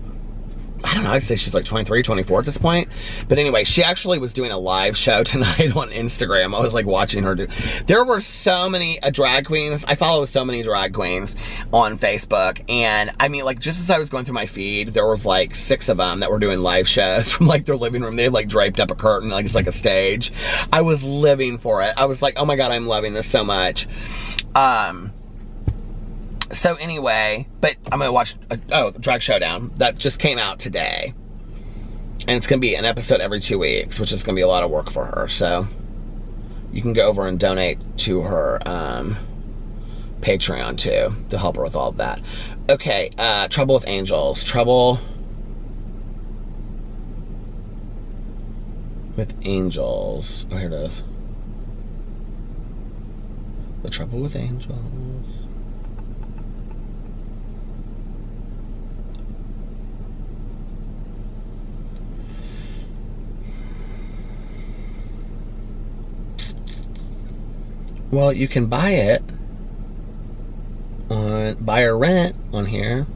A: I don't know, I'd say she's like 23, 24 at this point. But anyway, she actually was doing a live show tonight on Instagram. I was like watching her do. There were so many drag queens. I follow so many drag queens on Facebook. And I mean, like, just as I was going through my feed, there was like 6 of them that were doing live shows from like their living room. They had like draped up a curtain, like it's like a stage. I was living for it. I was like, oh my God, I'm loving this so much. So anyway, but I'm gonna watch, Drag Showdown. That just came out today. And it's going to be an episode every 2 weeks, which is going to be a lot of work for her. So you can go over and donate to her Patreon too to help her with all of that. Okay, Trouble with Angels. Trouble with Angels. Oh, here it is. The Trouble with Angels. Well, you can buy it on buy or rent on here.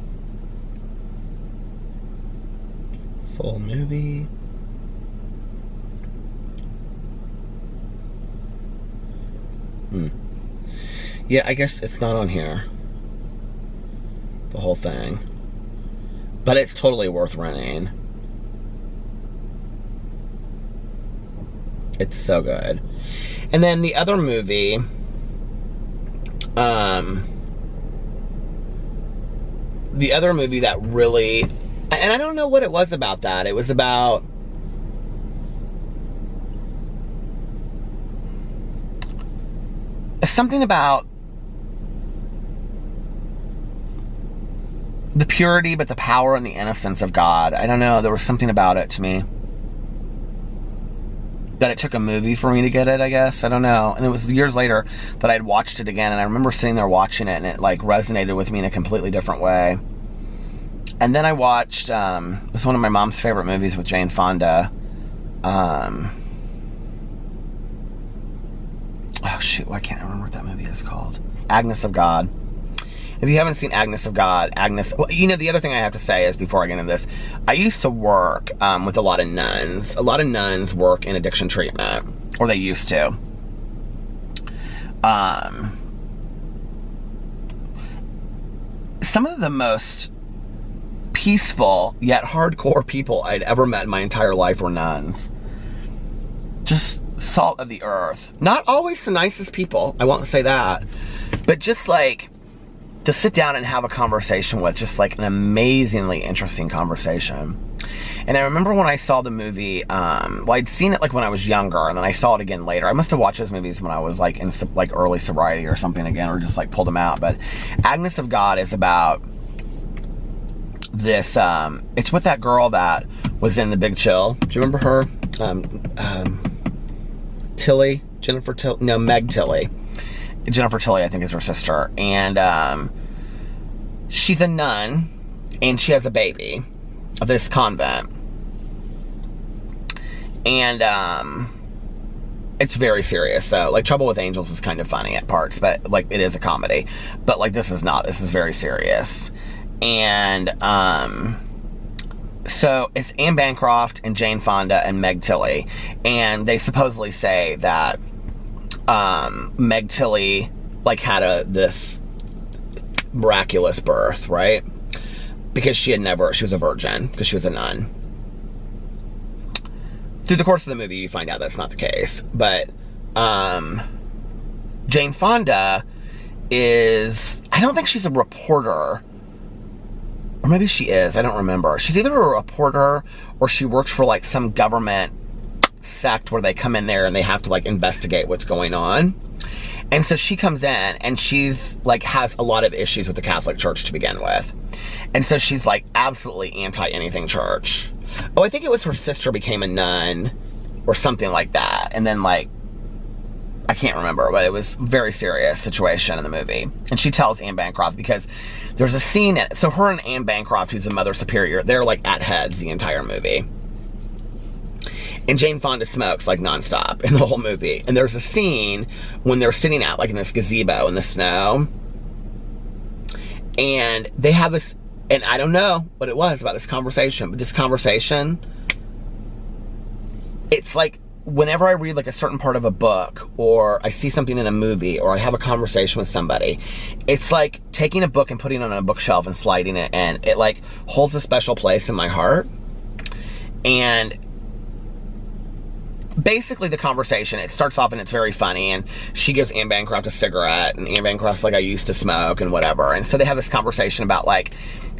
A: Full movie. Yeah, I guess it's not on here. The whole thing. But it's totally worth renting. It's so good. And then the other movie, that really, and I don't know what it was about that. It was about something about the purity, but the power and the innocence of God. I don't know. There was something about it to me. That it took a movie for me to get it, I guess. I don't know. And it was years later that I'd watched it again, and I remember sitting there watching it, and it like resonated with me in a completely different way. And then I watched, it was one of my mom's favorite movies with Jane Fonda. Oh shoot, I can't remember what that movie is called. Agnes of God. If you haven't seen Agnes of God, well, you know, the other thing I have to say is, before I get into this, I used to work with a lot of nuns. A lot of nuns work in addiction treatment, or they used to. Some of the most peaceful, yet hardcore people I'd ever met in my entire life were nuns. Just salt of the earth. Not always the nicest people, I won't say that. But just like, to sit down and have a conversation with, just like an amazingly interesting conversation. And I remember when I saw the movie, well, I'd seen it like when I was younger, and then I saw it again later. I must have watched those movies when I was like in like early sobriety or something again, or just like pulled them out. But Agnes of God is about this, it's with that girl that was in The Big Chill. Do you remember her? Tilly? Jennifer Tilly? No, Meg Tilly. Jennifer Tilly, I think, is her sister. And she's a nun, and she has a baby of this convent. And it's very serious. So, like, Trouble with Angels is kind of funny at parts, but, like, it is a comedy. But, like, this is not. This is very serious. And so it's Anne Bancroft and Jane Fonda and Meg Tilly. And they supposedly say that Meg Tilly like had this miraculous birth, right? Because she was a virgin, because she was a nun. Through the course of the movie, you find out that's not the case. But Jane Fonda is, I don't think she's a reporter, or maybe she is, I don't remember. She's either a reporter or she works for like some government sect where they come in there and they have to like investigate what's going on. And so she comes in and she's like has a lot of issues with the Catholic Church to begin with. And so she's like absolutely anti anything church. Oh, I think it was her sister became a nun or something like that. And then like, I can't remember, but it was a very serious situation in the movie. And she tells Anne Bancroft, because there's a scene so her and Anne Bancroft, who's the Mother Superior, they're like at heads the entire movie. And Jane Fonda smokes like nonstop in the whole movie. And there's a scene when they're sitting out like in this gazebo in the snow. And they have this, and I don't know what it was about this conversation, but this conversation, it's like whenever I read like a certain part of a book, or I see something in a movie, or I have a conversation with somebody, it's like taking a book and putting it on a bookshelf and sliding it in. It like holds a special place in my heart. And basically the conversation, it starts off and it's very funny, and she gives Anne Bancroft a cigarette, and Anne Bancroft's like, I used to smoke and whatever. And so they have this conversation about like,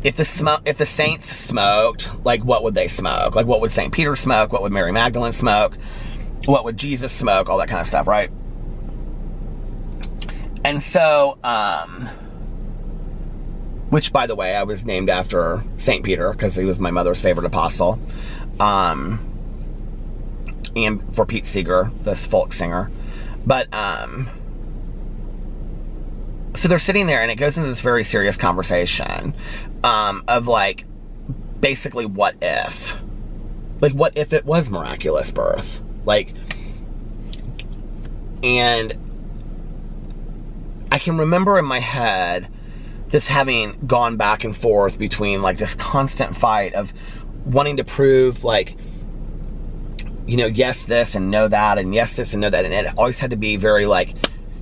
A: if the saints smoked, like what would they smoke? Like what would St. Peter smoke? What would Mary Magdalene smoke? What would Jesus smoke? All that kind of stuff, right? And so, which by the way, I was named after St. Peter because he was my mother's favorite apostle. And for Pete Seeger, this folk singer. But, so they're sitting there and it goes into this very serious conversation, of like, basically what if? Like, what if it was miraculous birth? Like, and I can remember in my head this having gone back and forth between like this constant fight of wanting to prove like, you know, yes this and no that, and yes this and no that, and it always had to be very like,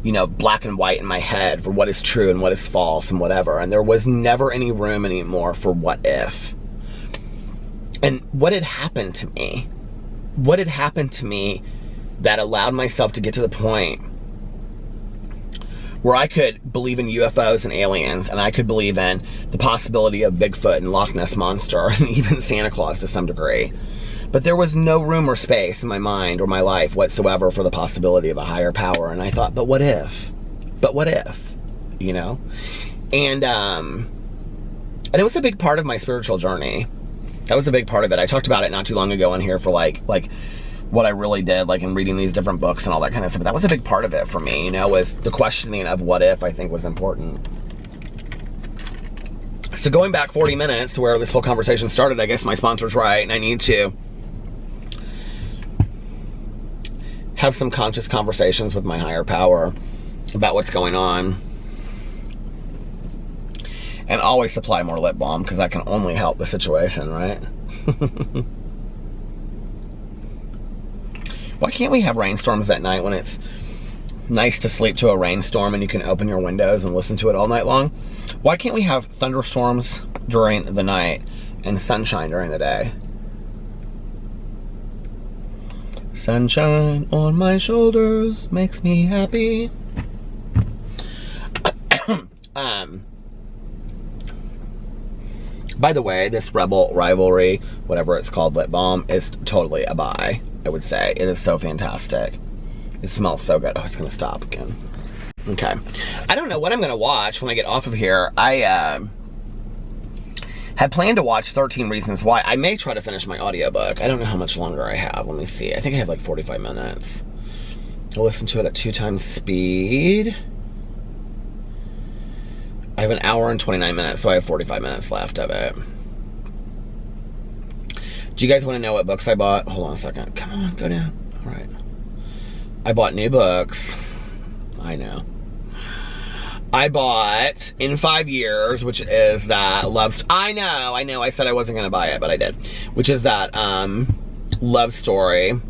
A: you know, black and white in my head for what is true and what is false and whatever, and there was never any room anymore for what if. And what had happened to me? What had happened to me that allowed myself to get to the point where I could believe in UFOs and aliens, and I could believe in the possibility of Bigfoot and Loch Ness Monster, and even Santa Claus to some degree. But there was no room or space in my mind or my life whatsoever for the possibility of a higher power. And I thought, but what if? But what if? You know? And it was a big part of my spiritual journey. That was a big part of it. I talked about it not too long ago on here for like what I really did, like in reading these different books and all that kind of stuff. But that was a big part of it for me, you know, was the questioning of what if, I think was important. So going back 40 minutes to where this whole conversation started, I guess my sponsor's right, and I need to have some conscious conversations with my higher power about what's going on. And always supply more lip balm, because that can only help the situation, right? Why can't we have rainstorms at night when it's nice to sleep to a rainstorm and you can open your windows and listen to it all night long? Why can't we have thunderstorms during the night and sunshine during the day? Sunshine on my shoulders makes me happy. By the way, this Rebel Rivalry, whatever it's called, lip balm, is totally a buy, I would say. It is so fantastic. It smells so good. Oh, it's going to stop again. Okay. I don't know what I'm going to watch when I get off of here. I had planned to watch 13 Reasons Why. I may try to finish my audiobook. I don't know how much longer I have. Let me see. I think I have like 45 minutes. I'll listen to it at 2 times speed. I have an hour and 29 minutes, so I have 45 minutes left of it. Do you guys want to know what books I bought? Hold on a second. Come on, go down. All right. I bought new books. I know. I bought In 5 Years, which is that love... I know. I said I wasn't going to buy it, but I did. Which is that love story.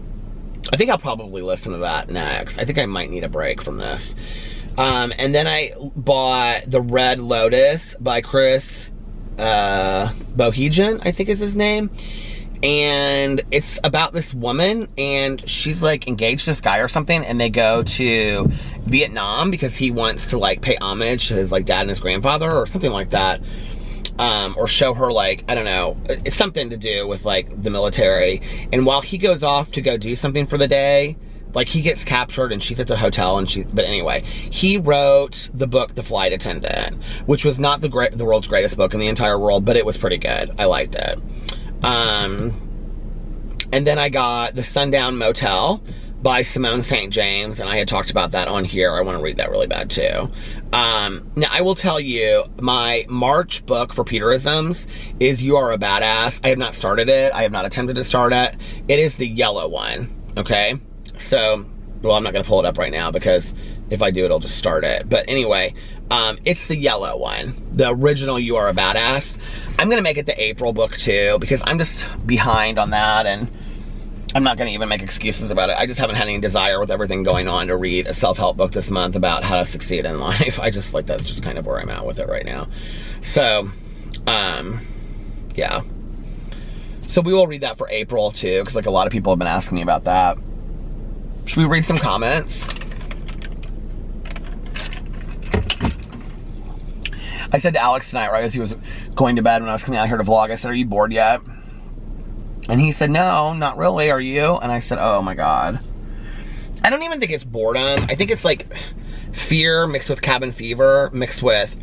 A: I think I'll probably listen to that next. I think I might need a break from this. And then I bought The Red Lotus by Chris Bohegan, I think is his name. And it's about this woman, and she's like engaged to this guy or something, and they go to Vietnam because he wants to like pay homage to his like dad and his grandfather or something like that. Or show her like, I don't know, it's something to do with like the military. And while he goes off to go do something for the day, like he gets captured and she's at the hotel, and but anyway, he wrote the book The Flight Attendant, which was not the world's greatest book in the entire world, but it was pretty good. I liked it. And then I got The Sundown Motel by Simone St. James, and I had talked about that on here. I want to read that really bad too. Now I will tell you, my March book for Peterisms is You Are a Badass. I have not started it. I have not attempted to start it. It is the yellow one, okay? So, well, I'm not going to pull it up right now because if I do, it'll just start it. But anyway, it's the yellow one, the original You Are a Badass. I'm going to make it the April book too because I'm just behind on that, and I'm not going to even make excuses about it. I just haven't had any desire with everything going on to read a self-help book this month about how to succeed in life. I just like, that's just kind of where I'm at with it right now. So, yeah. So we will read that for April too, because like a lot of people have been asking me about that. Should we read some comments? I said to Alex tonight, right as he was going to bed when I was coming out here to vlog, I said, are you bored yet? And he said, no, not really, are you? And I said, oh my God. I don't even think it's boredom. I think it's like fear mixed with cabin fever, mixed with,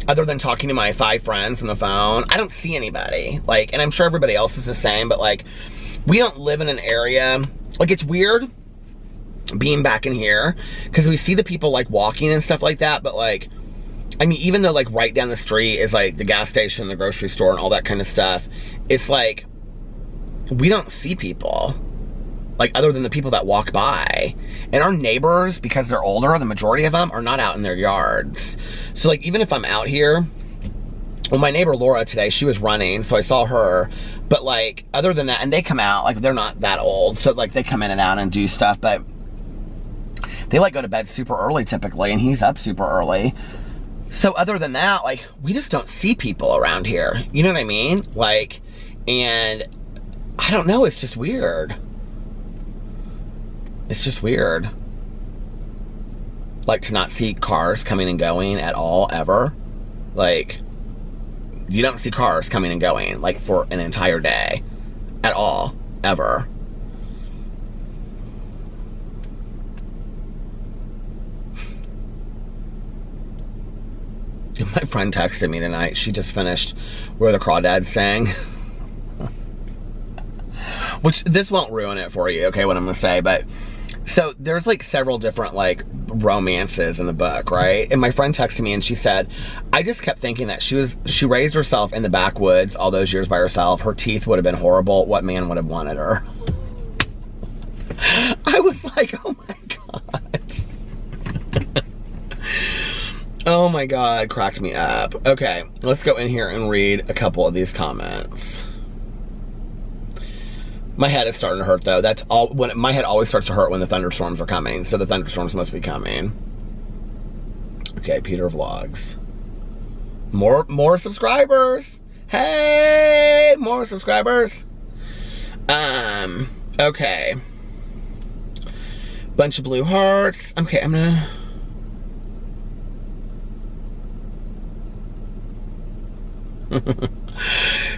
A: other than talking to my 5 friends on the phone, I don't see anybody. Like, and I'm sure everybody else is the same, but like, we don't live in an area, like it's weird being back in here, because we see the people like walking and stuff like that, but like, I mean, even though like right down the street is like the gas station, the grocery store and all that kind of stuff, it's like, we don't see people, like other than the people that walk by. And our neighbors, because they're older, the majority of them are not out in their yards. So like, even if I'm out here, well, my neighbor Laura today, she was running, so I saw her, but like, other than that, and they come out, like they're not that old, so like they come in and out and do stuff, but they like go to bed super early typically, and he's up super early. So other than that, like, we just don't see people around here. You know what I mean? Like, and I don't know, it's just weird. It's just weird. Like, to not see cars coming and going at all, ever. Like, you don't see cars coming and going, like, for an entire day. At all. Ever. My friend texted me tonight. She just finished Where the Crawdads Sang. Which, this won't ruin it for you, okay, what I'm gonna say, but so there's like several different like romances in the book, right? And my friend texted me and she said, I just kept thinking that she raised herself in the backwoods all those years by herself. Her teeth would have been horrible. What man would have wanted her? I was like, oh my God. Oh my God, cracked me up. Okay, let's go in here and read a couple of these comments. My head is starting to hurt though. That's all. When my head always starts to hurt when the thunderstorms are coming. So the thunderstorms must be coming. Okay, Peter Vlogs. More subscribers. Hey, more subscribers. Okay. Bunch of blue hearts. Okay, I'm gonna.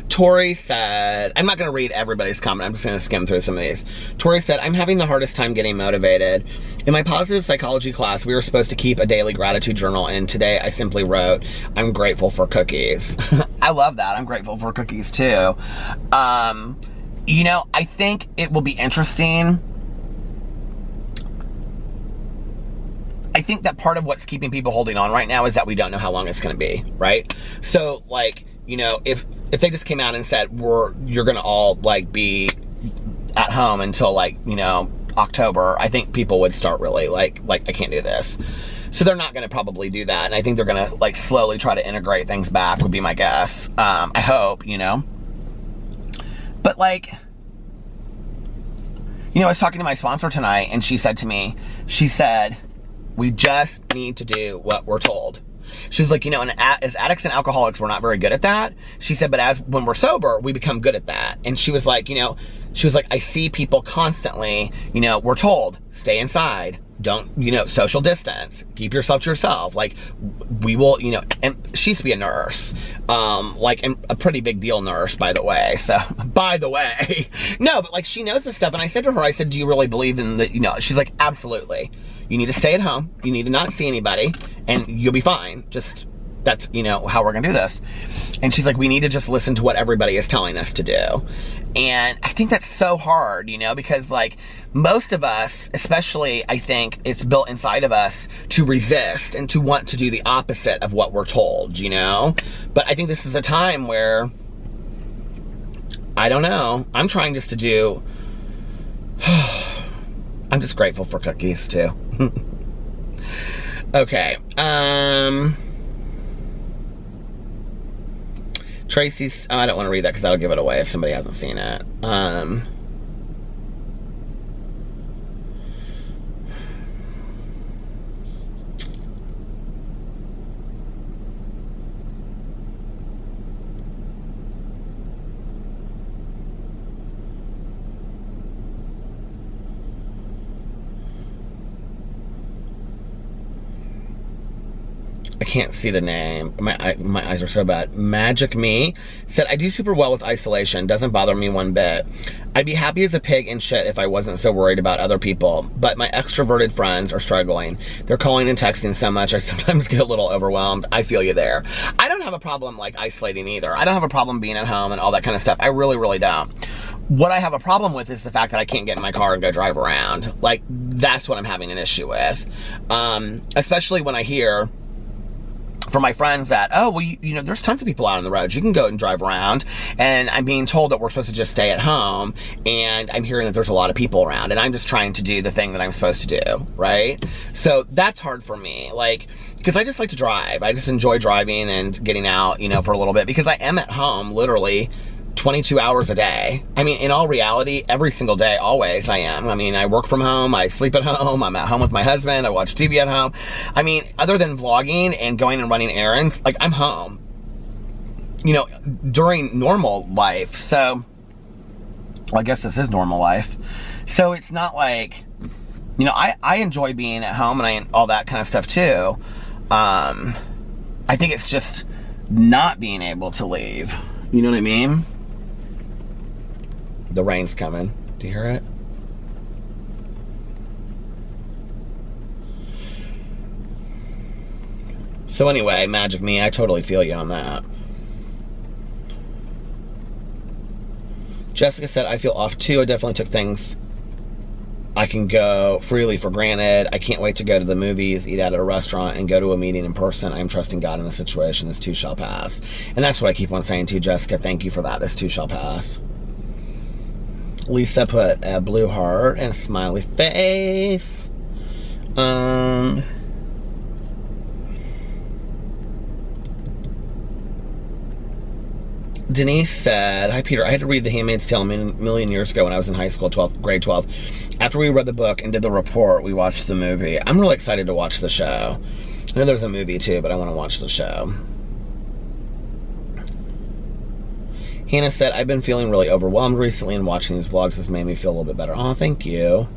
A: Tori said, I'm not going to read everybody's comment, I'm just going to skim through some of these. Tori said, I'm having the hardest time getting motivated. In my positive psychology class, we were supposed to keep a daily gratitude journal, and today I simply wrote, I'm grateful for cookies. I love that. I'm grateful for cookies too. You know, I think it will be interesting. I think that part of what's keeping people holding on right now is that we don't know how long it's going to be, right? So, like, you know, if they just came out and said, you're going to all, like, be at home until, like, you know, October, I think people would start really, like, I can't do this. So they're not going to probably do that. And I think they're going to, like, slowly try to integrate things back, would be my guess. I hope, you know. But, like, you know, I was talking to my sponsor tonight, and she said to me, she said, we just need to do what we're told. She was like, you know, as addicts and alcoholics, we're not very good at that. She said, but when we're sober, we become good at that. And she was like, you know, she was like, I see people constantly, you know, we're told, stay inside, don't, you know, social distance, keep yourself to yourself. Like, we will, you know, and she used to be a nurse, like a pretty big deal nurse, by the way. So, by the way, no, but like she knows this stuff. And I said to her, I said, do you really believe in the, you know, she's like, absolutely. You need to stay at home. You need to not see anybody and you'll be fine. Just, that's, you know, how we're gonna do this. And she's like, we need to just listen to what everybody is telling us to do. And I think that's so hard, you know, because like most of us, especially I think it's built inside of us to resist and to want to do the opposite of what we're told, you know? But I think this is a time where, I don't know, I'm trying just to do, I'm just grateful for cookies too. Okay, Tracy's, I don't want to read that because that'll give it away if somebody hasn't seen it. I can't see the name. My eyes are so bad. Magic Me said, I do super well with isolation. Doesn't bother me one bit. I'd be happy as a pig in shit if I wasn't so worried about other people. But my extroverted friends are struggling. They're calling and texting so much, I sometimes get a little overwhelmed. I feel you there. I don't have a problem like isolating either. I don't have a problem being at home and all that kind of stuff. I really, really don't. What I have a problem with is the fact that I can't get in my car and go drive around. Like, that's what I'm having an issue with. Especially when I hear from my friends that, oh, well, you know, there's tons of people out on the roads. You can go and drive around. And I'm being told that we're supposed to just stay at home. And I'm hearing that there's a lot of people around. And I'm just trying to do the thing that I'm supposed to do, right? So that's hard for me. Like, because I just like to drive. I just enjoy driving and getting out, you know, for a little bit. Because I am at home, literally, 22 hours a day. I mean, in all reality, every single day, always I am. I mean, I work from home, I sleep at home, I'm at home with my husband, I watch TV at home. I mean, other than vlogging and going and running errands, like, I'm home, you know, during normal life. So, well, I guess this is normal life. So it's not like, you know, I enjoy being at home and all that kind of stuff too. I think it's just not being able to leave. You know what I mean? The rain's coming. Do you hear it? So anyway, Magic Me, I totally feel you on that. Jessica said, I feel off too. I definitely took things I can go freely for granted. I can't wait to go to the movies, eat out at a restaurant, and go to a meeting in person. I'm trusting God in the situation. This too shall pass. And that's what I keep on saying to you, Jessica. Thank you for that. This too shall pass. Lisa put a blue heart and a smiley face. Denise said, hi Peter, I had to read The Handmaid's Tale a million years ago when I was in high school, grade 12. After we read the book and did the report, we watched the movie. I'm really excited to watch the show. I know there's a movie too, but I want to watch the show. Hannah said, I've been feeling really overwhelmed recently and watching these vlogs has made me feel a little bit better. Oh, thank you.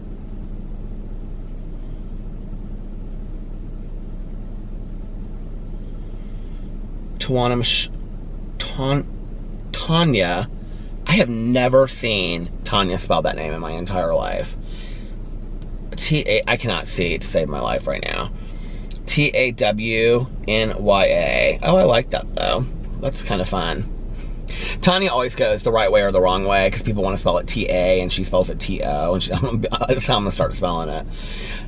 A: Tanya, I have never seen Tanya spell that name in my entire life. I cannot see to save my life right now. Tawnya. Oh, I like that though. That's kind of fun. Tanya always goes the right way or the wrong way because people want to spell it T-A and she spells it T-O, and that's how I'm going to start spelling it.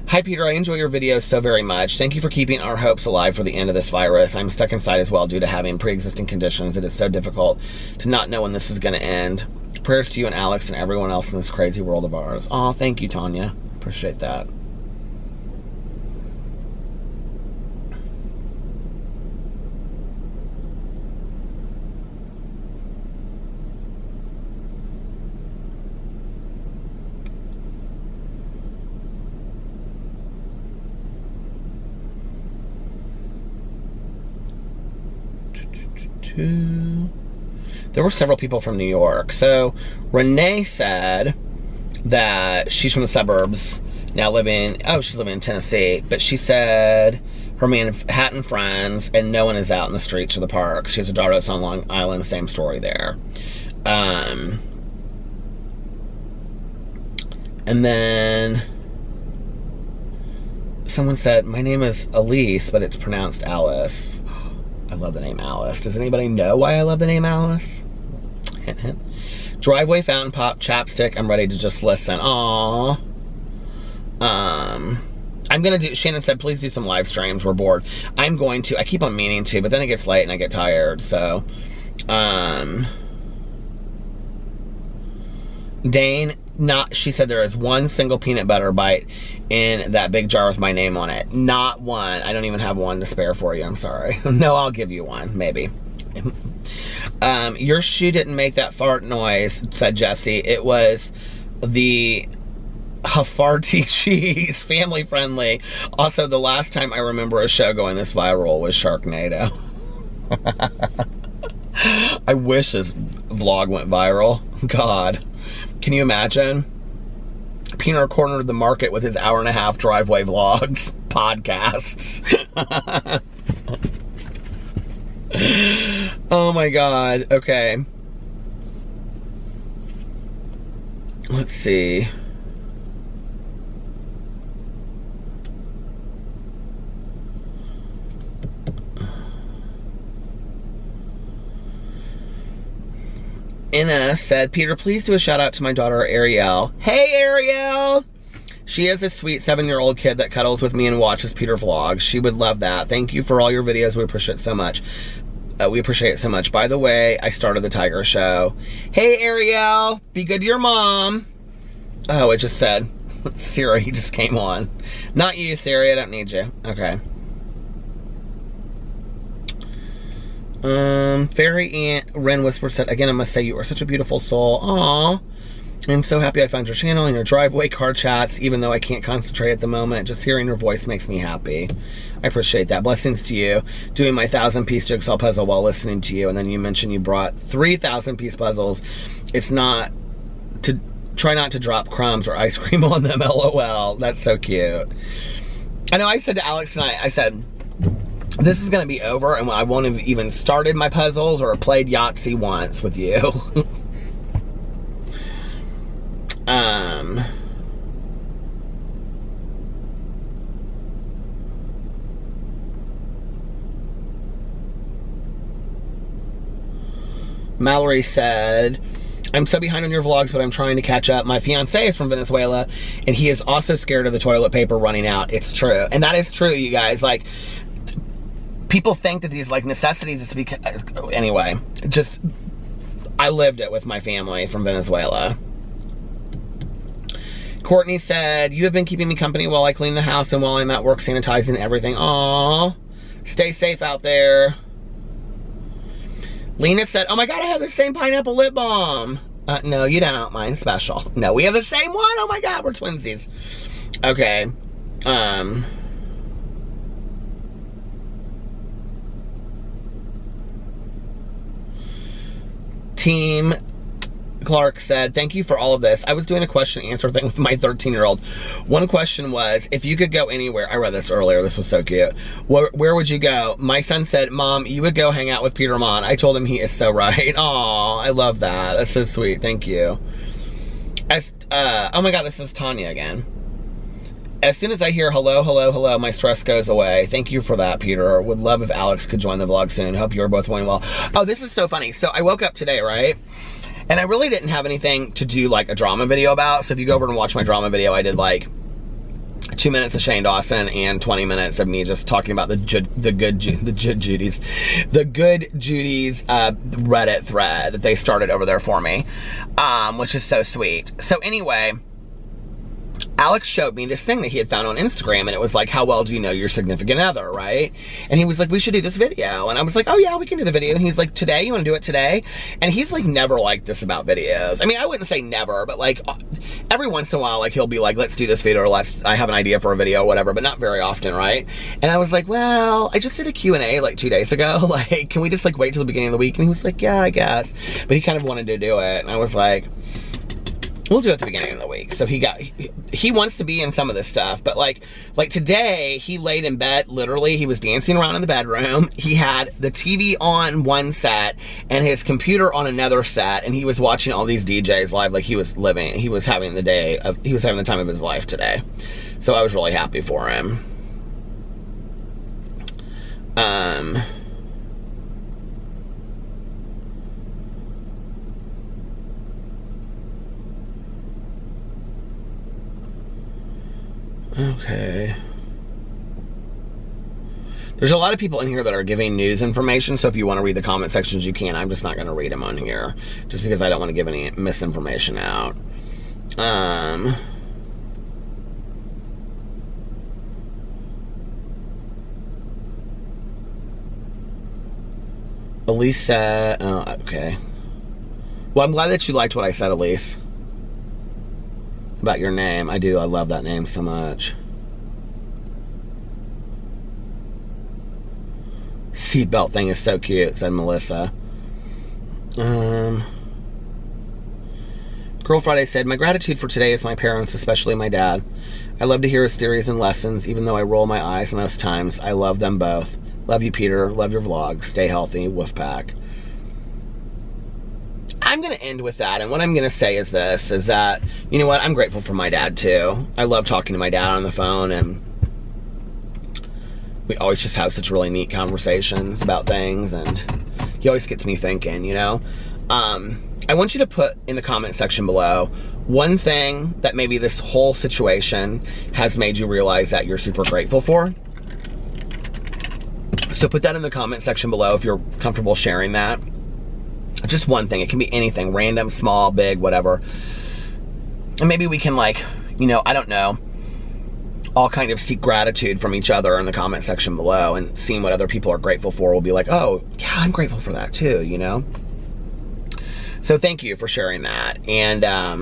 A: Hi Peter, I enjoy your videos so very much. Thank you for keeping our hopes alive for the end of this virus. I'm stuck inside as well due to having pre-existing conditions. It is so difficult to not know when this is going to end. Prayers to you and Alex and everyone else in this crazy world of ours. Oh, thank you, Tanya. Appreciate that. There were several people from New York. So Renee said that she's from the suburbs, now she's living in Tennessee, but she said her Manhattan friends and no one is out in the streets or the parks. She has a daughter that's on Long Island, same story there. And then someone said, my name is Elise, but it's pronounced Alice. I love the name Alice. Does anybody know why I love the name Alice? Hint, hint. Driveway fountain pop chapstick. I'm ready to just listen. Aww. I'm gonna do, Shannon said, please do some live streams. We're bored. I'm going to. I keep on meaning to, but then it gets late and I get tired. So, Dane, she said there is one single peanut butter bite in that big jar with my name on it. Not one. I don't even have one to spare for you. I'm sorry. No, I'll give you one, maybe. Your shoe didn't make that fart noise, said Jesse. It was the Havarti cheese, family friendly. Also, the last time I remember a show going this viral was Sharknado. I wish this vlog went viral. God. Can you imagine? Peter cornered the market with his hour-and-a-half driveway vlogs, podcasts. Oh my God. Okay. Let's see. Inna said, Peter, please do a shout out to my daughter, Ariel. Hey, Ariel! She is a sweet 7-year-old kid that cuddles with me and watches Peter vlogs. She would love that. Thank you for all your videos. We appreciate it so much. By the way, I started the Tiger Show. Hey, Ariel, be good to your mom. Oh, it just said, Siri just came on. Not you, Siri, I don't need you. Okay. Fairy Aunt Wren Whisper said, again, I must say you are such a beautiful soul. Aww. I'm so happy I found your channel and your driveway car chats, even though I can't concentrate at the moment. Just hearing your voice makes me happy. I appreciate that. Blessings to you. Doing my 1,000-piece jigsaw puzzle while listening to you. And then you mentioned you brought 3,000-piece puzzles. It's not to try not to drop crumbs or ice cream on them. LOL. That's so cute. I know I said to Alex tonight, I said, this is going to be over and I won't have even started my puzzles or played Yahtzee once with you. Mallory said, I'm so behind on your vlogs, but I'm trying to catch up. My fiance is from Venezuela, and he is also scared of the toilet paper running out. It's true. And that is true, you guys. Like, people think that these, like, necessities is to be... Anyway, just... I lived it with my family from Venezuela. Courtney said, you have been keeping me company while I clean the house and while I'm at work sanitizing everything. Aww. Stay safe out there. Lena said, oh my God, I have the same pineapple lip balm. No, you don't. Mine's special. No, we have the same one. Oh my God, we're twinsies. Okay. Team Clark said, thank you for all of this. I was doing a question and answer thing with my 13-year-old. One question was, if you could go anywhere, I read this earlier, this was so cute. Where would you go? My son said, Mom, you would go hang out with Peter Monn. I told him he is so right. Aw, I love that. That's so sweet. Thank you. Oh my God, this is Tanya again. As soon as I hear hello, hello, hello, my stress goes away. Thank you for that, Peter. Would love if Alex could join the vlog soon. Hope you're both doing well. Oh, this is so funny. So I woke up today, right? And I really didn't have anything to do like a drama video about. So if you go over and watch my drama video, I did like 2 minutes of Shane Dawson and 20 minutes of me just talking about the good Judy's Reddit thread that they started over there for me, which is so sweet. So anyway, Alex showed me this thing that he had found on Instagram, and it was like, how well do you know your significant other, right? And he was like, we should do this video. And I was like, oh yeah, we can do the video. And he's like, today? You want to do it today? And he's like never liked this about videos. I mean, I wouldn't say never, but like every once in a while, like he'll be like, let's do this video, or I have an idea for a video, or whatever, but not very often, right? And I was like, well, I just did a Q&A like 2 days ago. Like, can we just like wait till the beginning of the week? And he was like, yeah, I guess. But he kind of wanted to do it. And I was like, we'll do it at the beginning of the week. So he wants to be in some of this stuff, but like today, he laid in bed, literally, he was dancing around in the bedroom. He had the TV on one set and his computer on another set, and he was watching all these DJs live like he was having the time of his life today. So I was really happy for him. Okay. There's a lot of people in here that are giving news information, so if you want to read the comment sections, you can. I'm just not going to read them on here, just because I don't want to give any misinformation out. Elise said, oh, okay. Well, I'm glad that you liked what I said, Elise. About your name. I do. I love that name so much. Seatbelt thing is so cute, said Melissa. Girl Friday said, my gratitude for today is my parents, especially my dad. I love to hear his theories and lessons, even though I roll my eyes most times. I love them both. Love you, Peter. Love your vlog. Stay healthy. Wolfpack. I'm gonna end with that, and what I'm gonna say is this, is that, you know what, I'm grateful for my dad too. I love talking to my dad on the phone, and we always just have such really neat conversations about things, and he always gets me thinking, you know? I want you to put in the comment section below one thing that maybe this whole situation has made you realize that you're super grateful for. So put that in the comment section below if you're comfortable sharing that. Just one thing. It can be anything, random, small, big, whatever. And maybe we can, like, you know, I don't know, all kind of seek gratitude from each other in the comment section below, and seeing what other people are grateful for will be like, oh, yeah, I'm grateful for that too, you know? So thank you for sharing that. And I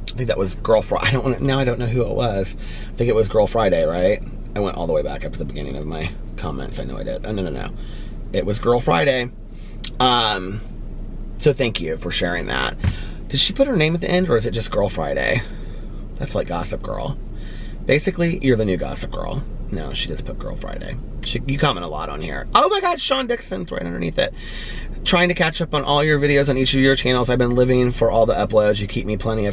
A: think that was Girl Friday. I don't know who it was. I think it was Girl Friday, right? I went all the way back up to the beginning of my comments. I know I did. Oh, no. It was Girl Friday. So thank you for sharing that. Did she put her name at the end, or is it just Girl Friday? That's like Gossip Girl. Basically, you're the new Gossip Girl. No, she just put Girl Friday. You comment a lot on here. Oh my God, Sean Dixon's right underneath it. Trying to catch up on all your videos on each of your channels. I've been living for all the uploads. You keep me plenty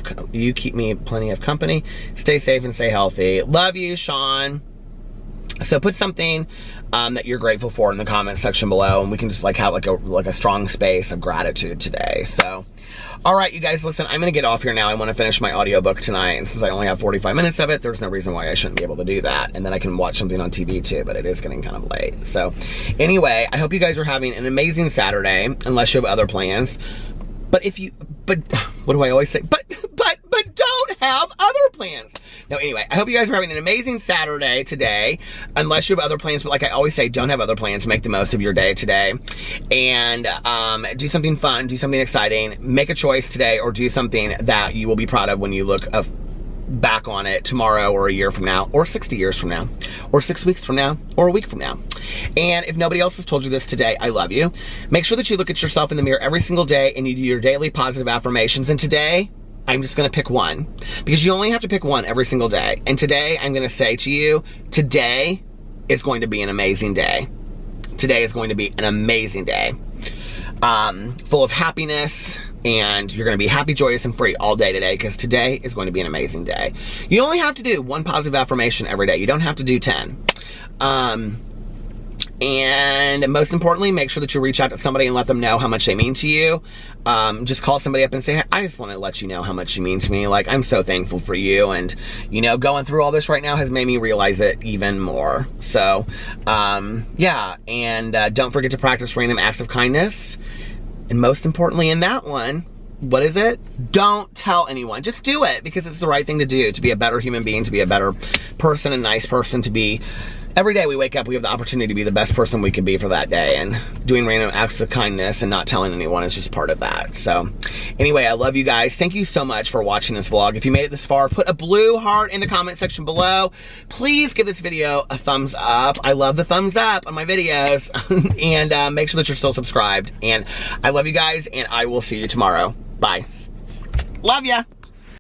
A: of company. Stay safe and stay healthy. Love you, Sean. So put something that you're grateful for in the comment section below, and we can just like have like a strong space of gratitude today. So, all right, you guys, listen, I'm gonna get off here now. I want to finish my audiobook tonight, and since I only have 45 minutes of it, there's no reason why I shouldn't be able to do that. And then I can watch something on TV too, but it is getting kind of late. So anyway, I hope you guys are having an amazing Saturday, unless you have other plans. But what do I always say? But don't have other plans. No, anyway, I hope you guys are having an amazing Saturday today, unless you have other plans. But like I always say, don't have other plans. Make the most of your day today. And do something fun, do something exciting. Make a choice today, or do something that you will be proud of when you look back on it tomorrow, or a year from now, or 60 years from now, or 6 weeks from now, or a week from now. And if nobody else has told you this today, I love you. Make sure that you look at yourself in the mirror every single day and you do your daily positive affirmations. And today, I'm just gonna pick one, because you only have to pick one every single day. And today, I'm gonna say to you, today is going to be an amazing day. Today is going to be an amazing day. Full of happiness, and you're gonna be happy, joyous, and free all day today, because today is going to be an amazing day. You only have to do one positive affirmation every day. You don't have to do 10. And most importantly, make sure that you reach out to somebody and let them know how much they mean to you. Just call somebody up and say, hey, I just want to let you know how much you mean to me. Like, I'm so thankful for you. And, you know, going through all this right now has made me realize it even more. So, yeah. And don't forget to practice random acts of kindness. And most importantly in that one, what is it? Don't tell anyone. Just do it, because it's the right thing to do, to be a better human being, to be a better person, a nice person, to be... Every day we wake up, we have the opportunity to be the best person we can be for that day, and doing random acts of kindness and not telling anyone is just part of that. So anyway, I love you guys. Thank you so much for watching this vlog. If you made it this far, put a blue heart in the comment section below. Please give this video a thumbs up. I love the thumbs up on my videos. And make sure that you're still subscribed. And I love you guys, and I will see you tomorrow. Bye. Love ya.